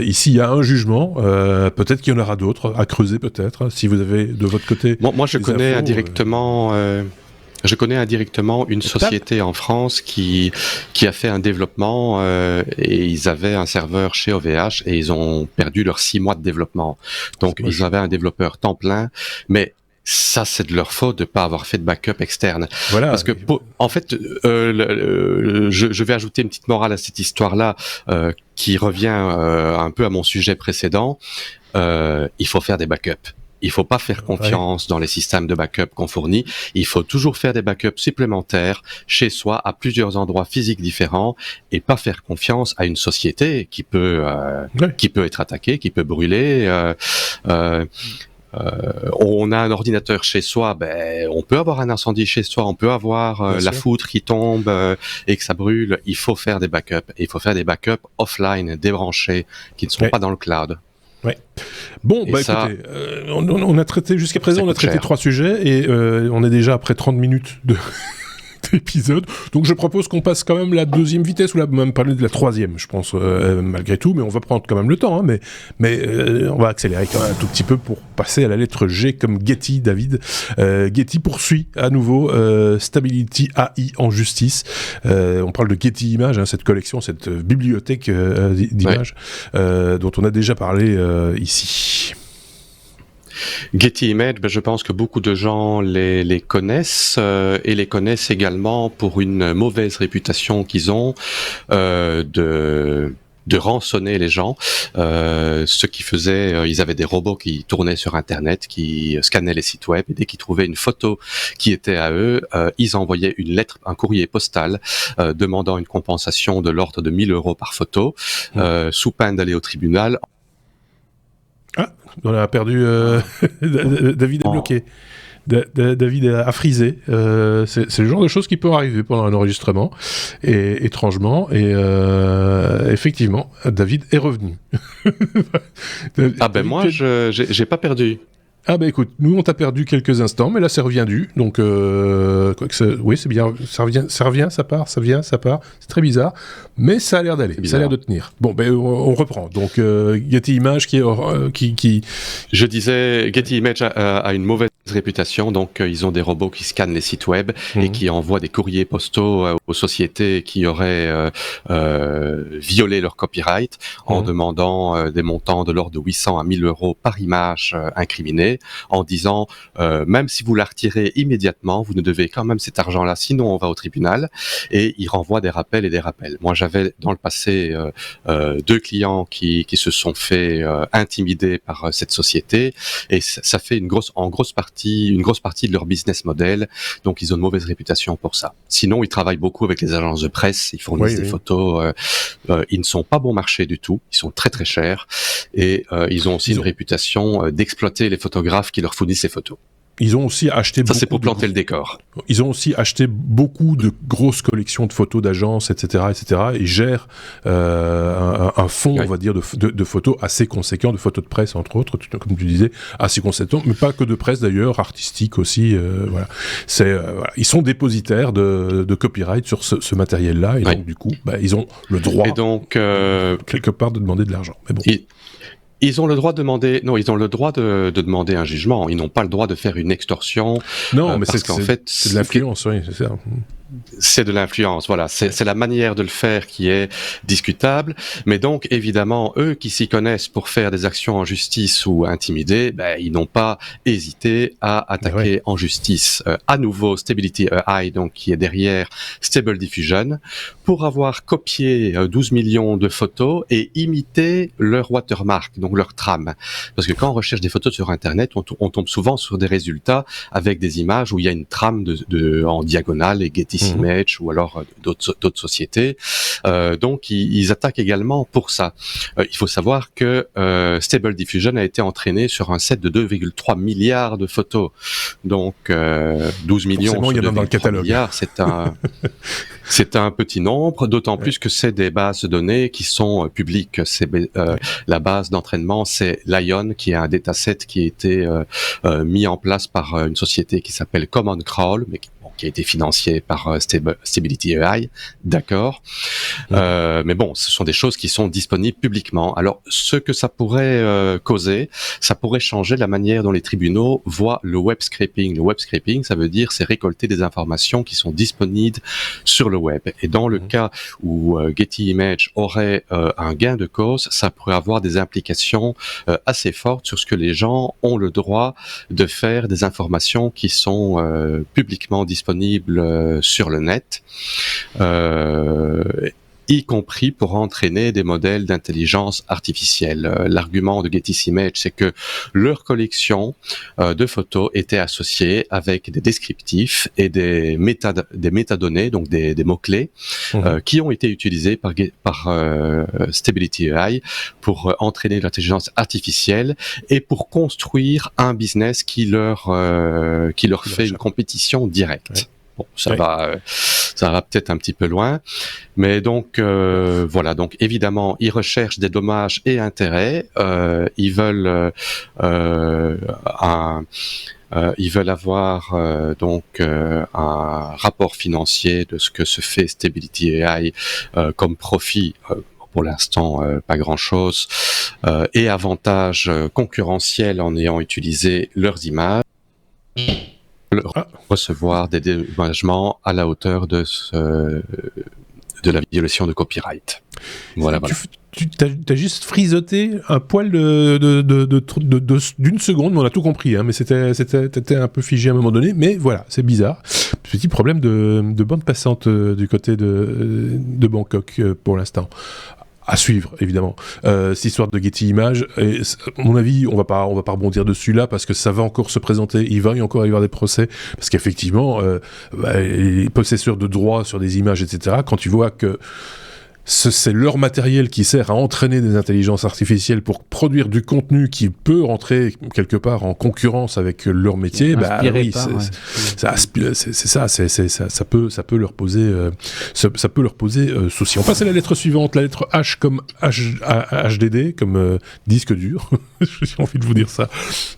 Ici il y a un jugement, peut-être qu'il y en aura d'autres à creuser, peut-être si vous avez de votre côté. Moi je connais indirectement. Je connais indirectement une société en France qui a fait un développement et ils avaient un serveur chez OVH et ils ont perdu leurs 6 mois de développement. Donc ils avaient un développeur temps plein, mais ça, c'est de leur faute de pas avoir fait de backup externe. Voilà. Parce que, en fait, je vais ajouter une petite morale à cette histoire-là, qui revient un peu à mon sujet précédent. Il faut faire des backups. Il faut pas faire confiance dans les systèmes de backup qu'on fournit. Il faut toujours faire des backups supplémentaires chez soi, à plusieurs endroits physiques différents, et pas faire confiance à une société qui peut être attaquée, qui peut brûler. On a un ordinateur chez soi, on peut avoir un incendie chez soi, on peut avoir la foudre qui tombe et que ça brûle. Il faut faire des backups. Et il faut faire des backups offline, débranchés, qui ne sont pas dans le cloud. Ouais. Bon, écoutez, on a traité jusqu'à présent, on a traité 3 sujets et on est déjà après 30 minutes d'épisode. Donc je propose qu'on passe quand même la deuxième vitesse, ou même parler de la troisième, je pense, malgré tout, mais on va prendre quand même le temps, mais on va accélérer quand même un tout petit peu pour passer à la lettre G comme Getty, David. Getty poursuit à nouveau Stability AI en justice. On parle de Getty Images, cette collection, cette bibliothèque d'images dont on a déjà parlé ici. Getty Images, je pense que beaucoup de gens les connaissent et les connaissent également pour une mauvaise réputation qu'ils ont de rançonner les gens. Ce qu'ils faisaient, ils avaient des robots qui tournaient sur Internet, qui scannaient les sites web, et dès qu'ils trouvaient une photo qui était à eux, ils envoyaient une lettre, un courrier postal demandant une compensation de l'ordre de 1 000 € par photo, sous peine d'aller au tribunal. Ah, on a perdu David est bloqué. David a frisé. C'est le genre de choses qui peut arriver pendant un enregistrement, et étrangement, et effectivement, David est revenu. Moi, j'ai pas perdu. Ah écoute, nous on t'a perdu quelques instants, mais là c'est reviendu, donc oui c'est bien, ça revient, ça part, ça vient, ça part, c'est très bizarre, mais ça a l'air d'aller, ça a l'air de tenir. Bon, on reprend, donc Getty Images qui... Je disais, Getty Images a une mauvaise réputation, donc ils ont des robots qui scannent les sites web et qui envoient des courriers postaux aux sociétés qui auraient violé leur copyright en demandant des montants de l'ordre de 800 à 1 000 € par image incriminée, en disant même si vous la retirez immédiatement, vous ne devez quand même cet argent-là, sinon on va au tribunal, et ils renvoient des rappels et des rappels. Moi j'avais dans le passé 2 clients qui se sont fait intimider par cette société, et ça fait une grosse partie de leur business model, donc ils ont une mauvaise réputation pour ça. Sinon ils travaillent beaucoup avec les agences de presse, ils fournissent des photos, ils ne sont pas bon marché du tout, ils sont très très chers, et ils ont aussi une réputation d'exploiter les photographes qui leur fournissent ces photos. Ils ont aussi acheté... Ça, c'est pour planter le décor. Ils ont aussi acheté beaucoup de grosses collections de photos d'agences, etc., et gèrent un fonds, on va dire, de photos assez conséquent, de photos de presse, entre autres, comme tu disais, assez conséquent, mais pas que de presse d'ailleurs, artistique aussi, voilà. Ils sont dépositaires de copyright sur ce matériel-là, et donc du coup, ils ont le droit, et donc, quelque part, de demander de l'argent. Mais bon... Ils ont le droit de demander, ils ont le droit de demander un jugement. Ils n'ont pas le droit de faire une extorsion. Non, mais c'est de l'influence, oui, c'est ça. C'est de l'influence, voilà. C'est la manière de le faire qui est discutable. Mais donc, évidemment, eux qui s'y connaissent pour faire des actions en justice ou intimider, ils n'ont pas hésité à attaquer en justice à nouveau Stability AI, donc qui est derrière Stable Diffusion, pour avoir copié 12 millions de photos et imité leur watermark, donc leur trame. Parce que quand on recherche des photos sur Internet, on tombe souvent sur des résultats avec des images où il y a une trame en diagonale et Getty Image ou alors d'autres sociétés. Donc ils attaquent également pour ça. Il faut savoir que Stable Diffusion a été entraîné sur un set de 2,3 milliards de photos. Donc 12 millions sur 2,3 milliards, c'est un petit nombre, d'autant plus que c'est des bases de données qui sont publiques. La base d'entraînement, c'est Lion, qui est un dataset qui a été mis en place par une société qui s'appelle Common Crawl, mais qui a été financé par Stability AI, d'accord. Mais bon, ce sont des choses qui sont disponibles publiquement. Alors, ce que ça pourrait causer, ça pourrait changer la manière dont les tribunaux voient le web scraping. Le web scraping, ça veut dire c'est récolter des informations qui sont disponibles sur le web. Et dans le cas où Getty Images aurait un gain de cause, ça pourrait avoir des implications assez fortes sur ce que les gens ont le droit de faire des informations qui sont publiquement disponibles sur le net, y compris pour entraîner des modèles d'intelligence artificielle. L'argument de Getty Images, c'est que leur collection de photos était associée avec des descriptifs et des métadonnées, donc des mots-clés, qui ont été utilisés par Stability AI pour entraîner l'intelligence artificielle et pour construire un business qui leur fait une compétition directe. Ouais. Bon, ça va peut-être un petit peu loin, mais donc voilà. Donc évidemment, ils recherchent des dommages et intérêts. Ils veulent avoir un rapport financier de ce que se fait Stability AI comme profit. Pour l'instant, pas grand-chose, et avantage concurrentiel en ayant utilisé leurs images. Recevoir des dédommagements à la hauteur de la violation de copyright. Voilà. Tu as juste frisoté un poil d'une seconde, mais on a tout compris, hein, mais c'était un peu figé à un moment donné, mais voilà, c'est bizarre. Petit problème de bande passante du côté de Bangkok pour l'instant. À suivre, évidemment. Cette histoire de Getty Images, et à mon avis, on va pas rebondir dessus là, parce que ça va encore se présenter, il va y encore y avoir des procès, parce qu'effectivement, les possesseurs de droits sur des images, etc., quand tu vois que c'est leur matériel qui sert à entraîner des intelligences artificielles pour produire du contenu qui peut rentrer quelque part en concurrence avec leur métier, oui, ça peut leur poser souci. On passe à la lettre suivante, la lettre H comme HDD, comme disque dur. J'ai envie de vous dire ça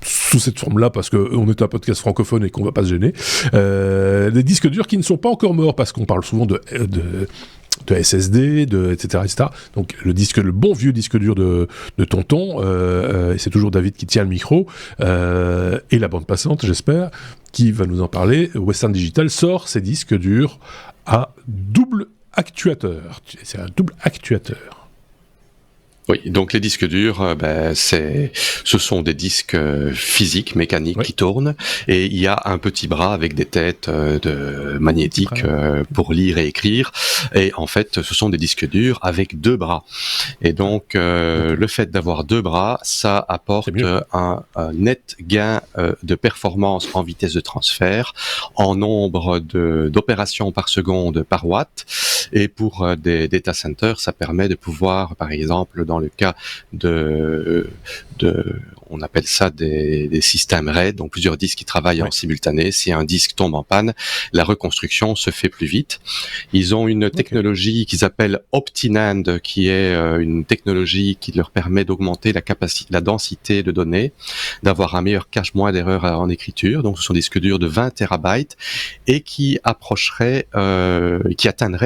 sous cette forme-là, parce qu'on est un podcast francophone et qu'on va pas se gêner. Des disques durs qui ne sont pas encore morts, parce qu'on parle souvent de SSD, etc. Donc le bon vieux disque dur de tonton, et c'est toujours David qui tient le micro, et la bande passante, j'espère, qui va nous en parler. Western Digital sort ses disques durs à double actuateur. C'est un double actuateur. Oui, donc les disques durs, ce sont des disques physiques, mécaniques, qui tournent, et il y a un petit bras avec des têtes magnétiques pour lire et écrire, et en fait ce sont des disques durs avec deux bras. Et donc le fait d'avoir deux bras, ça apporte un net gain de performance en vitesse de transfert, en nombre d'opérations par seconde par watt, et pour des data centers, ça permet de pouvoir, par exemple, dans le cas on appelle ça des systèmes RAID, donc plusieurs disques qui travaillent en simultané. Si un disque tombe en panne, la reconstruction se fait plus vite. Ils ont une technologie qu'ils appellent OptiNAND, qui est une technologie qui leur permet d'augmenter la densité de données, d'avoir un meilleur cache, moins d'erreurs en écriture. Donc ce sont des disques durs de 20 terabytes et qui atteindraient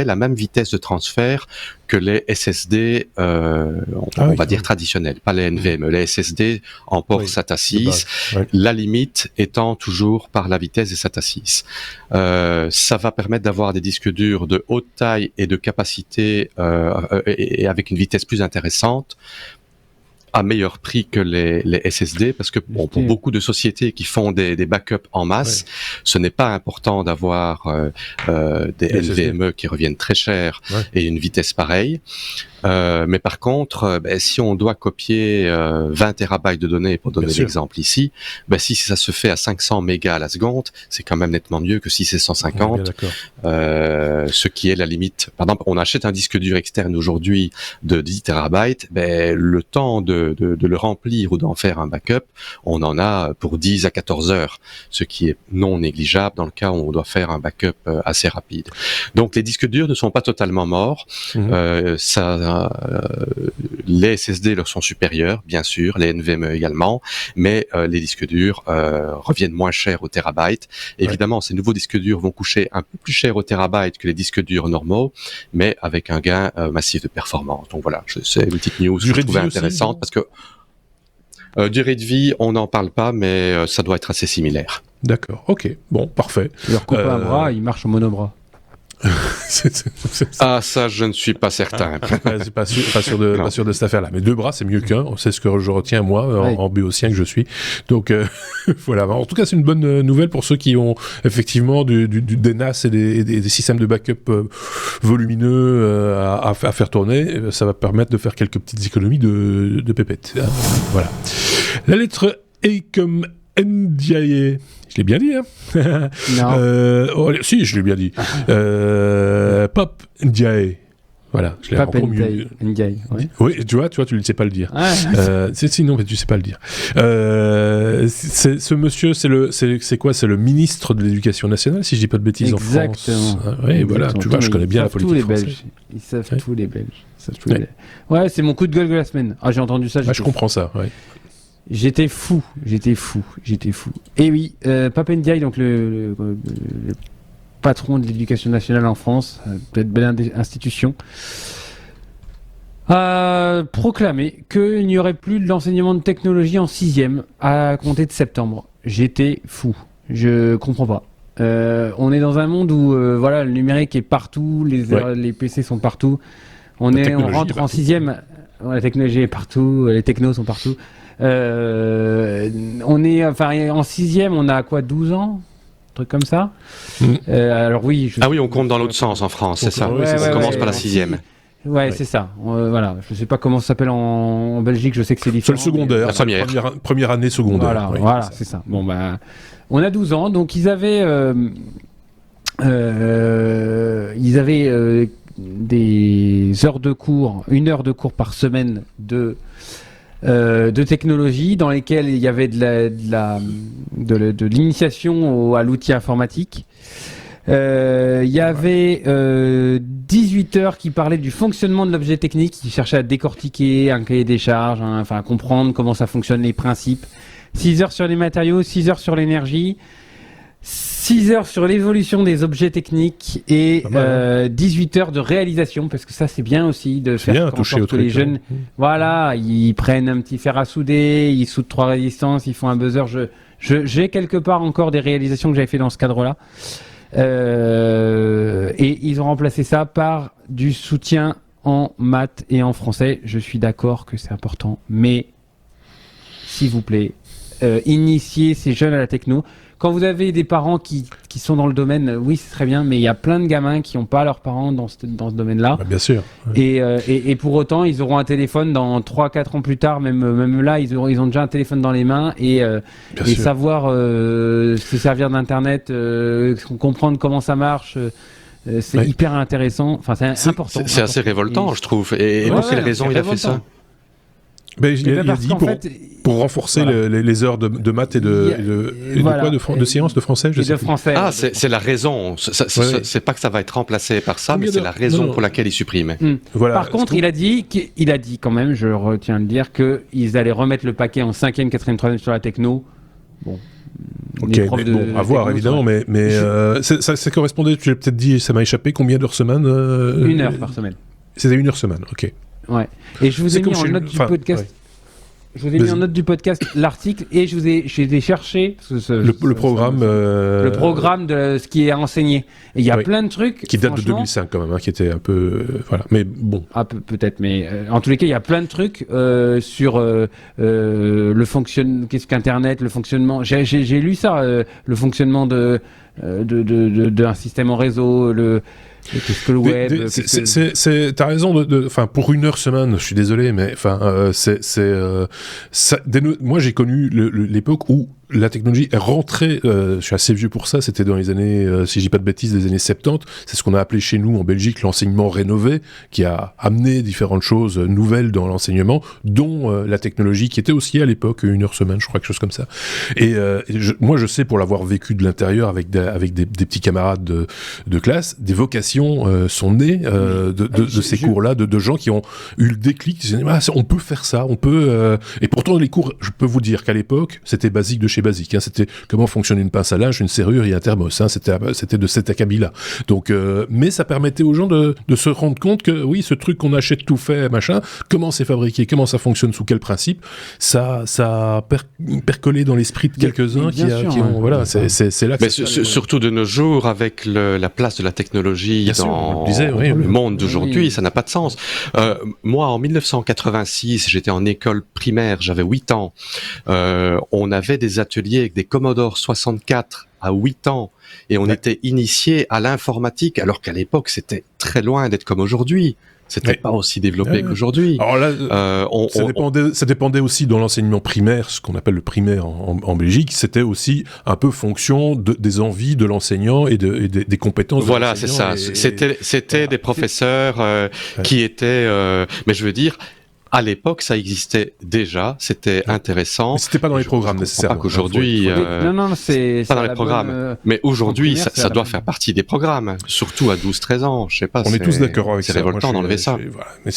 la même vitesse de transfert que les SSD, on va dire traditionnels, pas les NVMe. Les SSD en port SATA 6, la limite étant toujours par la vitesse des SATA 6. Ça va permettre d'avoir des disques durs de haute taille et de capacité et avec une vitesse plus intéressante, à meilleur prix que les SSD, parce que pour beaucoup de sociétés qui font des backups en masse, ce n'est pas important d'avoir des NVMe qui reviennent très cher et une vitesse pareille. Mais par contre, si on doit copier 20 terabytes de données, pour donner l'exemple ici, si ça se fait à 500 mégas à la seconde, c'est quand même nettement mieux que si c'est 150, ce qui est la limite. Par exemple, on achète un disque dur externe aujourd'hui de 10 terabytes, le temps de le remplir ou d'en faire un backup, on en a pour 10 à 14 heures, ce qui est non négligeable dans le cas où on doit faire un backup assez rapide. Donc les disques durs ne sont pas totalement morts, les SSD leur sont supérieurs, bien sûr, les NVMe également, mais les disques durs reviennent moins cher au terabyte. Évidemment, ces nouveaux disques durs vont coûter un peu plus cher au terabyte que les disques durs normaux, mais avec un gain massif de performance. Donc voilà, c'est une petite news que je trouvais intéressante parce que durée de vie, on n'en parle pas, mais ça doit être assez similaire. D'accord, ok, bon, parfait. Leur coupe un bras, il marche en monobras. Ah, ça, je ne suis pas certain. C'est pas sûr de cette affaire-là. Mais 2 bras, c'est mieux qu'un. C'est ce que je retiens, moi, en béotien que je suis. Donc, voilà. En tout cas, c'est une bonne nouvelle pour ceux qui ont effectivement des NAS et des systèmes de backup volumineux à faire tourner. Ça va permettre de faire quelques petites économies de pépettes. Voilà. La lettre A comme Ndiaye. Je l'ai bien dit, hein. Non. Si, je l'ai bien dit. Pop Ndiaye. Voilà, je l'ai encore mieux. Ndiaye, oui. Oui, tu vois, tu ne sais pas le dire. Sinon, mais tu ne sais pas le dire. Ce monsieur, c'est quoi? C'est le ministre de l'Éducation nationale, si je dis pas de bêtises, en France. Oui, voilà, tu vois, je connais bien la politique française. Ils savent tous les Belges. Ouais, c'est mon coup de gueule de la semaine. Ah, j'ai entendu ça. Je comprends ça, ouais. J'étais fou. Et oui, Pap Ndiaye, donc le patron de l'éducation nationale en France, peut-être belle institution, a proclamé qu'il n'y aurait plus de l'enseignement de technologie en 6e à compter de septembre. J'étais fou. Je comprends pas. On est dans un monde où le numérique est partout, les PC sont partout. On rentre en 6e, la technologie est partout, les technos sont partout. En 6e, on a quoi, 12 ans? Un truc comme ça. Alors oui. On compte dans l'autre sens en France, c'est ça. On commence par la 6e. Ouais, c'est ça. Voilà. Je sais pas comment ça s'appelle en Belgique, je sais que c'est différent. C'est le secondaire, la première année secondaire. Voilà, c'est ça. Bon, on a 12 ans, donc ils avaient des heures de cours, 1 heure de cours par semaine de technologie dans lesquelles il y avait de l'initiation à l'outil informatique. Il y avait 18 heures qui parlaient du fonctionnement de l'objet technique, qui cherchaient à décortiquer un cahier des charges, à comprendre comment ça fonctionne, les principes. 6 heures sur les matériaux, 6 heures sur l'énergie, 6 heures sur l'évolution des objets techniques et 18 heures de réalisation, parce que ça c'est bien aussi de faire toucher tous les jeunes. Voilà, ils prennent un petit fer à souder, ils soudent 3 résistances, ils font un buzzer. J'ai quelque part encore des réalisations que j'avais fait dans ce cadre-là. Et ils ont remplacé ça par du soutien en maths et en français. Je suis d'accord que c'est important, mais s'il vous plaît, initiez ces jeunes à la techno. Quand vous avez des parents qui sont dans le domaine, oui, c'est très bien, mais il y a plein de gamins qui n'ont pas leurs parents dans ce domaine-là. Bien sûr. Ouais. Et pour autant, ils auront un téléphone dans 3-4 ans plus tard, même là, ils ont déjà un téléphone dans les mains et savoir se servir d'Internet, comprendre comment ça marche. C'est hyper intéressant. Enfin, c'est important. C'est assez révoltant, je trouve. Et pour quelle raison il a fait ça? Il a dit pour renforcer les heures de maths et de sciences, de français, je sais de français. Ah, c'est la raison. C'est pas que ça va être remplacé par ça, mais c'est la raison pour laquelle il supprime. Voilà. Par contre, il a dit quand même, je retiens de dire, qu'ils allaient remettre le paquet en 5e, 4e, 3e sur la techno. Bon. Ok, à voir évidemment, mais ça correspondait, tu l'as peut-être dit, ça m'a échappé, combien d'heures semaine 1 heure par semaine. C'était 1 heure semaine, ok. Ouais. Et je vous ai mis en note du podcast. Je vous ai mis en note du podcast l'article et j'ai cherché le programme. Le programme de ce qui est enseigné. Et il y a plein de trucs. Qui date de 2005 quand même, hein, qui était un peu. voilà. Mais bon. Ah, peut-être, mais en tous les cas, il y a plein de trucs sur le fonctionnement. Qu'est-ce qu'Internet, le fonctionnement. J'ai lu ça, le fonctionnement d'un système en réseau, qu'est-ce que le web. T'as raison. Enfin, pour 1 heure semaine, je suis désolé, mais enfin, moi, j'ai connu l'époque où la technologie est rentrée, je suis assez vieux pour ça, c'était dans les années, si je dis pas de bêtises, les années 70, c'est ce qu'on a appelé chez nous en Belgique l'enseignement rénové, qui a amené différentes choses nouvelles dans l'enseignement, dont la technologie, qui était aussi à l'époque 1 heure semaine, je crois, quelque chose comme ça. Et moi je sais, pour l'avoir vécu de l'intérieur avec des petits camarades de classe, des vocations sont nées de ces cours-là, de gens qui ont eu le déclic, qui se disaient, on peut faire ça, on peut... Et pourtant les cours, je peux vous dire qu'à l'époque, c'était basique de chez basique, hein, c'était comment fonctionne une pince à linge, une serrure et un thermos, hein, c'était de cet acabit-là. Donc, mais ça permettait aux gens de se rendre compte que oui, ce truc qu'on achète tout fait, machin, comment c'est fabriqué, comment ça fonctionne, sous quel principe, ça a percolé dans l'esprit de quelques-uns qui ont, voilà, c'est là que mais surtout de nos jours, avec la place de la technologie dans le monde d'aujourd'hui, ça n'a pas de sens. Moi, en 1986, j'étais en école primaire, j'avais 8 ans, on avait des ateliers avec des Commodore 64 à 8 ans et on était initié à l'informatique, alors qu'à l'époque c'était très loin d'être comme aujourd'hui. C'était pas aussi développé qu'aujourd'hui. Alors là, ça dépendait aussi dans l'enseignement primaire, ce qu'on appelle le primaire en Belgique, c'était aussi un peu fonction des envies de l'enseignant et des compétences de l'enseignant. Voilà, c'est ça. C'était des professeurs qui étaient... mais je veux dire... À l'époque, ça existait déjà, c'était intéressant. Mais c'était pas dans les programmes nécessairement. Pas qu'aujourd'hui, c'est pas dans les programmes. Mais aujourd'hui, ça doit faire partie des programmes, surtout à 12-13 ans. Je sais pas. On est tous d'accord avec ça. C'est révoltant d'enlever ça. Voilà. Mais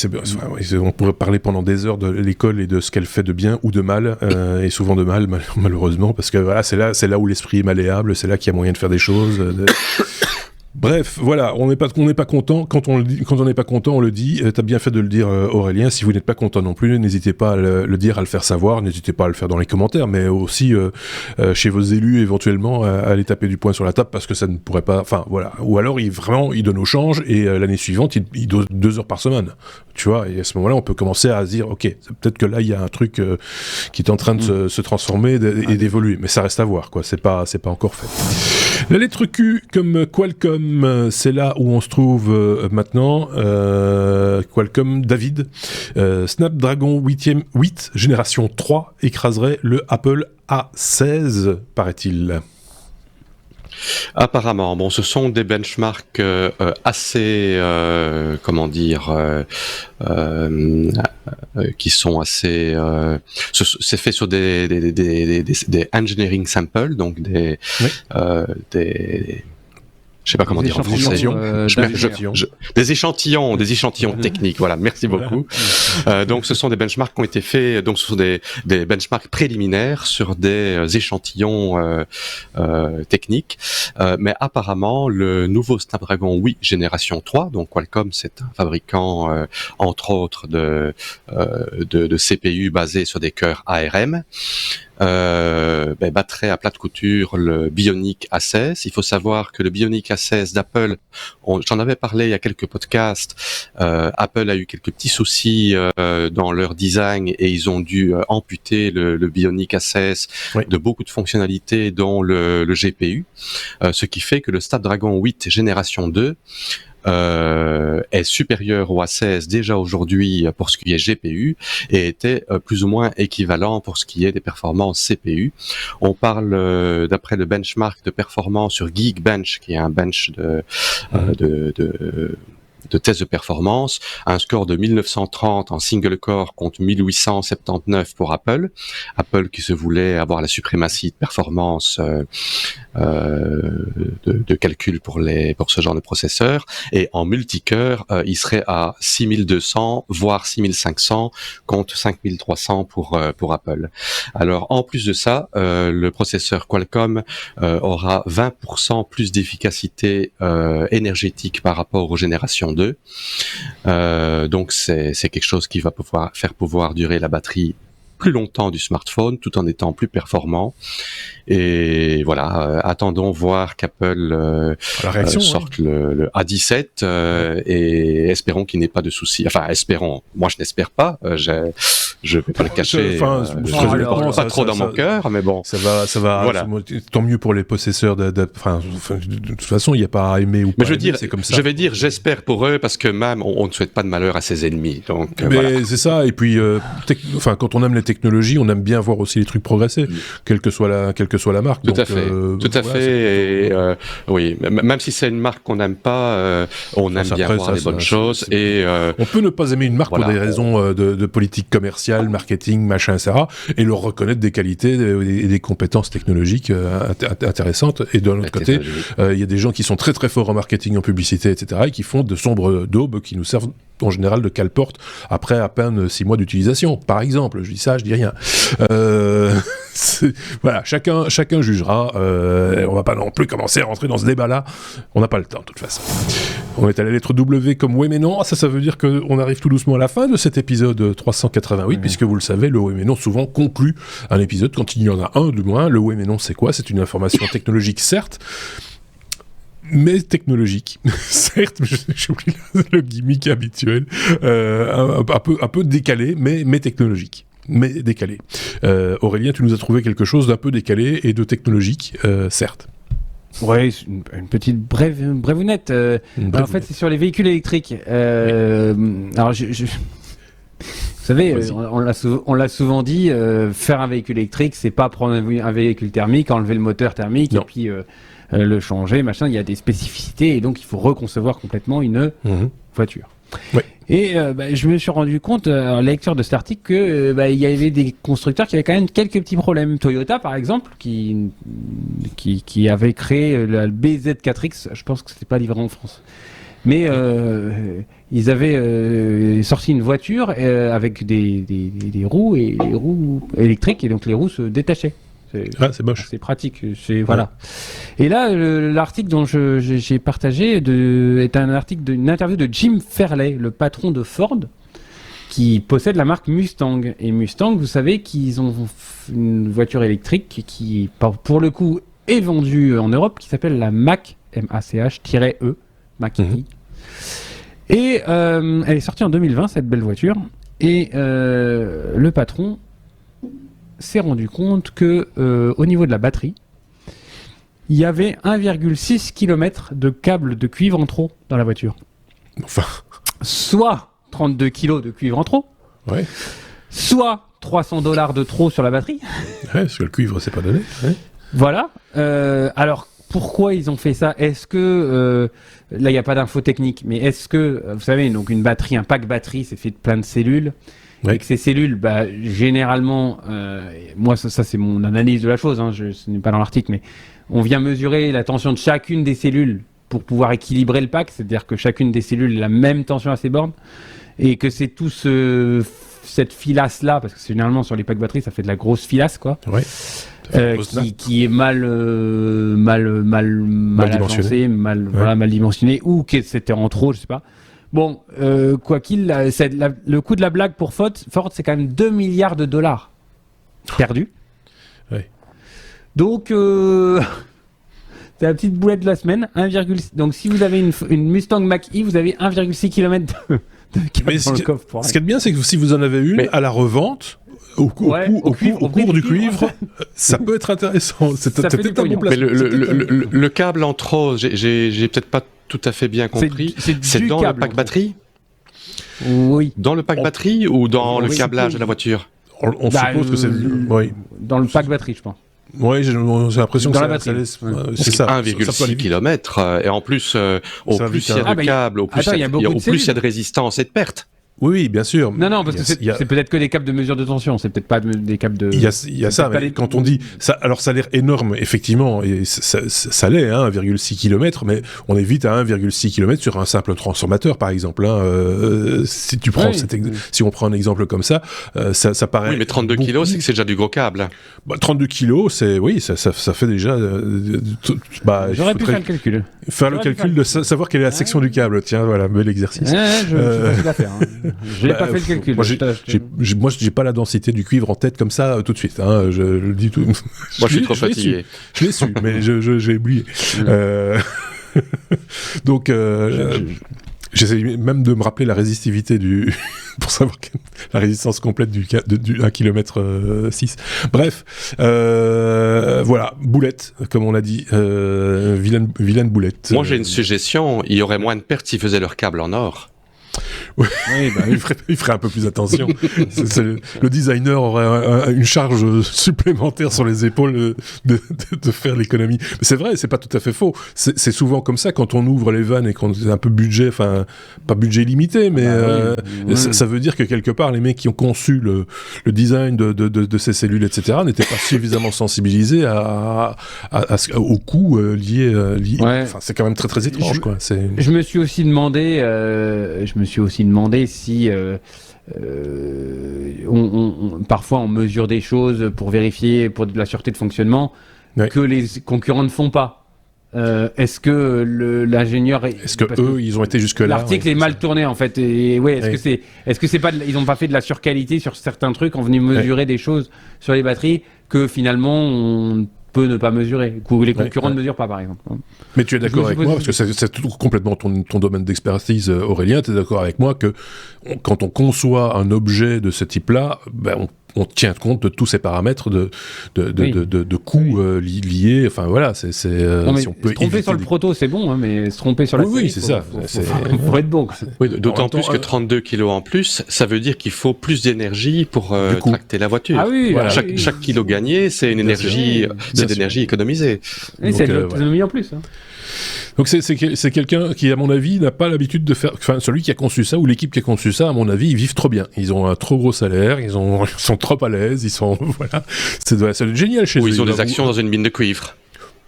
on pourrait parler pendant des heures de l'école et de ce qu'elle fait de bien ou de mal, et souvent de mal, malheureusement, parce que voilà, c'est là où l'esprit est malléable, c'est là qu'il y a moyen de faire des choses. Bref, voilà, on n'est pas content. Quand on n'est pas content, on le dit. T'as bien fait de le dire, Aurélien. Si vous n'êtes pas content non plus, n'hésitez pas à le dire, à le faire savoir. N'hésitez pas à le faire dans les commentaires, mais aussi chez vos élus, éventuellement, à les taper du poing sur la table, parce que ça ne pourrait pas... Enfin, voilà. Ou alors, il donne au change, et l'année suivante, il dose 2 heures par semaine. Tu vois, et à ce moment-là, on peut commencer à se dire, ok, peut-être que là, il y a un truc qui est en train de se transformer et d'évoluer. Mais ça reste à voir, quoi. C'est pas encore fait. La lettre Q, comme Qualcomm, c'est là où on se trouve maintenant. Qualcomm, David. Snapdragon 8 génération 3 écraserait le Apple A16, paraît-il. Apparemment, bon, ce sont des benchmarks assez, qui sont assez. C'est fait sur des engineering samples, donc des je sais pas comment dire en français. Des échantillons techniques. Voilà, merci beaucoup. Donc, ce sont des benchmarks qui ont été faits. Donc, ce sont des benchmarks préliminaires sur des échantillons techniques. Mais apparemment, le nouveau Snapdragon 8 génération 3, donc Qualcomm, c'est un fabricant entre autres de CPU basés sur des cœurs ARM. Battrait à plate couture le Bionic A16. Il faut savoir que le Bionic A16 d'Apple, j'en avais parlé il y a quelques podcasts, Apple a eu quelques petits soucis dans leur design et ils ont dû amputer le Bionic A16 de beaucoup de fonctionnalités, dont le GPU, ce qui fait que le Snapdragon 8 génération 2 est supérieur au A16 déjà aujourd'hui pour ce qui est GPU et était plus ou moins équivalent pour ce qui est des performances CPU. On parle d'après le benchmark de performance sur Geekbench, qui est un bench de tests de performance, un score de 1930 en single core contre 1879 pour Apple. Apple qui se voulait avoir la suprématie de performance de calcul pour ce genre de processeur, et en multicœur, il serait à 6200 voire 6500 contre 5300 pour Apple. Alors en plus de ça, le processeur Qualcomm aura 20% plus d'efficacité énergétique par rapport aux générations 2. Donc c'est quelque chose qui va pouvoir durer la batterie plus longtemps du smartphone tout en étant plus performant. Et voilà, attendons voir qu'Apple sorte le A17 et espérons qu'il n'ait pas de soucis. Enfin, espérons. Moi, je n'espère pas. Je vais pas le cacher. Pas trop dans mon cœur, mais bon. Ça va. Voilà. Tant mieux pour les possesseurs de toute façon, il n'y a pas à aimer ou pas. Mais c'est comme ça. Je vais dire, j'espère pour eux parce que même on ne souhaite pas de malheur à ses ennemis. Donc. Mais c'est ça. Et puis, quand on aime les technologies, on aime bien voir aussi les trucs progresser, quelle que soit la marque. Tout à fait. Et, oui, même si c'est une marque qu'on n'aime pas, on aime bien voir les bonnes choses. Et on peut ne pas aimer une marque pour des raisons de politique commerciale, marketing, machin, etc. Et leur reconnaître des qualités et des compétences technologiques intéressantes. Et de l'autre côté, il y a des gens qui sont très très forts en marketing, en publicité, etc. et qui font de sombres daubes qui nous servent en général de cale-porte après à peine 6 mois d'utilisation, par exemple. Je dis ça, je dis rien. Voilà, chacun jugera. On va pas non plus commencer à rentrer dans ce débat-là. On n'a pas le temps, de toute façon. On est à la lettre W comme oui mais non. Ça veut dire qu'on arrive tout doucement à la fin de cet épisode 388, puisque vous le savez, le oui mais non souvent conclut un épisode quand il y en a un, du moins. Le oui mais non, c'est quoi ? C'est une information technologique, certes, mais technologique. Certes, j'ai oublié le gimmick habituel, un peu décalé, mais technologique. Mais décalé. Aurélien, tu nous as trouvé quelque chose d'un peu décalé et de technologique, certes. Oui, une petite brèvounette. En fait, c'est sur les véhicules électriques. Alors, vous savez, on l'a souvent dit, faire un véhicule électrique, c'est pas prendre un véhicule thermique, enlever le moteur thermique et puis le changer, machin. Il y a des spécificités et donc il faut reconcevoir complètement une voiture. Ouais. Et je me suis rendu compte, à la lecture de cet article, que il y avait des constructeurs qui avaient quand même quelques petits problèmes. Toyota, par exemple, qui avait créé la BZ4X, je pense que c'était pas livré en France. Mais ils avaient sorti une voiture avec des roues et des roues électriques, et donc les roues se détachaient. C'est moche. C'est pratique. Voilà. Et là, l'article dont j'ai partagé est un article d'une interview de Jim Farley, le patron de Ford, qui possède la marque Mustang. Et Mustang, vous savez qu'ils ont une voiture électrique qui, pour le coup, est vendue en Europe, qui s'appelle la Mach, M-A-C-H-E, Mach-E. Et elle est sortie en 2020, cette belle voiture. Et le patron s'est rendu compte que au niveau de la batterie, il y avait 1,6 km de câbles de cuivre en trop dans la voiture. Enfin. Soit 32 kg de cuivre en trop, ouais. Soit $300 de trop sur la batterie. Ouais, parce que le cuivre, c'est pas donné. Ouais. Voilà. Alors, pourquoi ils ont fait ça ? Est-ce que... là, il n'y a pas d'info technique, mais est-ce que... Vous savez, donc une batterie, un pack batterie, c'est fait de plein de cellules. Ouais. Et que ces cellules, généralement... moi, ça c'est mon analyse de la chose, hein, ce n'est pas dans l'article, mais on vient mesurer la tension de chacune des cellules pour pouvoir équilibrer le pack, c'est-à-dire que chacune des cellules a la même tension à ses bornes, et que c'est tout cette filasse-là, parce que généralement sur les packs batteries, ça fait de la grosse filasse, quoi. Ouais. Qui est mal agencé, mal dimensionné, ou que c'était en trop, je sais pas. Bon, quoi qu'il, le coût de la blague pour Ford, c'est quand même $2 milliards perdus. Ouais. Donc, c'est la petite boulette de la semaine. Donc, si vous avez une Mustang Mach-E, vous avez 1,6 km de câble dans le coffre. Ce qui est bien, c'est que si vous en avez une à la revente, au cours du cuivre, ça peut être intéressant. C'est peut-être un bon placement. Mais le câble en trop, j'ai peut-être pas tout à fait bien compris. C'est dans le pack batterie ? Oui. Dans le pack batterie ou dans le câblage de la voiture ? On suppose que c'est... Oui. Dans le pack batterie, je pense. Oui, j'ai l'impression que ça laisse... C'est ça. 1,6 km. Et en plus, au plus il y a de câbles, au plus il y a de résistance et de perte. Oui, bien sûr. Non, parce que c'est peut-être que des câbles de mesure de tension, c'est peut-être pas des câbles de... Il y a ça, mais quand on dit... Ça, alors ça a l'air énorme, effectivement, et ça l'est, 1,6 km, mais on est vite à 1,6 km sur un simple transformateur, par exemple. Si tu prends si on prend un exemple comme ça, ça paraît... Oui, mais 32 kg, c'est que c'est déjà du gros câble. 32 kg, ça fait déjà... J'aurais pu faire le calcul. Faire le calcul de savoir quelle est la section du câble, tiens, voilà, bel exercice. Je vais la faire. Je n'ai pas fait le calcul. Moi, j'ai pas la densité du cuivre en tête comme ça tout de suite. Hein, je le dis tout. Moi, je suis trop fatigué. Je l'ai su, mais j'ai oublié. Donc, j'essaie même de me rappeler la résistivité pour savoir la résistance complète du 1 km 6. Bref, voilà, boulette, comme on l'a dit, vilaine boulette. Moi, j'ai une suggestion. Il y aurait moins de pertes s'ils faisaient leur câble en or. Oui, il ferait un peu plus attention. Le designer aurait une charge supplémentaire sur les épaules de faire l'économie. Mais c'est vrai, c'est pas tout à fait faux. C'est souvent comme ça quand on ouvre les vannes et qu'on a un peu budget, enfin pas budget limité, mais ça veut dire que quelque part les mecs qui ont conçu le design de ces cellules, etc., n'étaient pas suffisamment sensibilisés au coût lié. Ouais. Enfin, c'est quand même très très étrange, quoi. Je me suis aussi demandé si parfois on mesure des choses pour vérifier pour de la sûreté de fonctionnement que les concurrents ne font pas. Est-ce que l'ingénieur ils ont été jusque là? L'article est mal tourné en fait. Et est-ce que c'est pas ils n'ont pas fait de la surqualité sur certains trucs en venant mesurer des choses sur les batteries que finalement on peut ne pas mesurer, que les concurrents ne mesurent pas par exemple. Mais tu es d'accord avec moi, parce que c'est complètement ton domaine d'expertise, Aurélien, tu es d'accord avec moi que quand on conçoit un objet de ce type-là, on tient compte de tous ces paramètres de coûts liés, enfin voilà, si on peut se tromper sur le proto, c'est bon, hein, mais se tromper sur la série, oui, c'est ça. Faut être bon. Oui, d'autant plus que 32 kilos en plus, ça veut dire qu'il faut plus d'énergie pour tracter la voiture. Ah oui, voilà. Chaque kilo gagné, c'est une énergie, d'énergie économisée. Et c'est de l'autonomie en plus. Hein. Donc c'est quelqu'un qui, à mon avis, n'a pas l'habitude de faire... Enfin, celui qui a conçu ça, ou l'équipe qui a conçu ça, à mon avis, ils vivent trop bien. Ils ont un trop gros salaire, ils sont trop à l'aise, ils sont... Voilà. C'est génial chez eux. Ou ils ont des actions dans une mine de cuivre.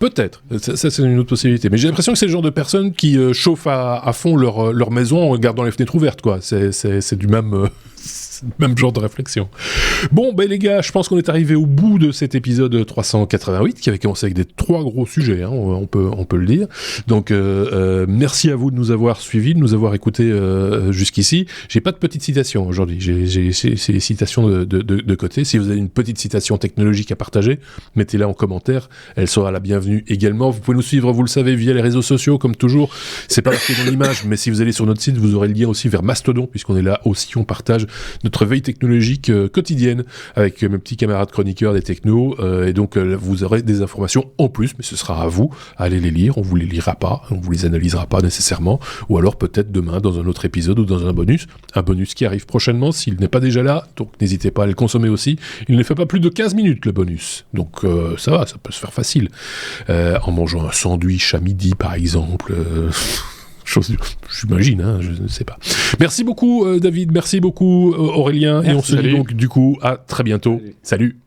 Peut-être, ça c'est une autre possibilité. Mais j'ai l'impression que c'est le genre de personnes qui chauffent à fond leur maison en gardant les fenêtres ouvertes, quoi. C'est du même... même genre de réflexion. Bon, les gars, je pense qu'on est arrivé au bout de cet épisode 388 qui avait commencé avec des 3 gros sujets, hein, on peut le dire. Donc, merci à vous de nous avoir suivis, de nous avoir écoutés jusqu'ici. J'ai pas de petite citation aujourd'hui, j'ai les citations de côté. Si vous avez une petite citation technologique à partager, mettez-la en commentaire, elle sera la bienvenue également. Vous pouvez nous suivre, vous le savez, via les réseaux sociaux, comme toujours. C'est pas marqué dans l'image, mais si vous allez sur notre site, vous aurez le lien aussi vers Mastodon, puisqu'on est là aussi, on partage notre veille technologique quotidienne avec mes petits camarades chroniqueurs des technos, et donc vous aurez des informations en plus, mais ce sera à vous, allez les lire, on vous les lira pas, on vous les analysera pas nécessairement, ou alors peut-être demain dans un autre épisode ou dans un bonus qui arrive prochainement s'il n'est pas déjà là, donc n'hésitez pas à le consommer aussi. Il ne fait pas plus de 15 minutes le bonus, donc ça va, ça peut se faire facile, en mangeant un sandwich à midi par exemple. Chose, j'imagine, hein, je ne sais pas. Merci beaucoup David, merci beaucoup Aurélien, merci, et on se dit donc du coup à très bientôt. Salut.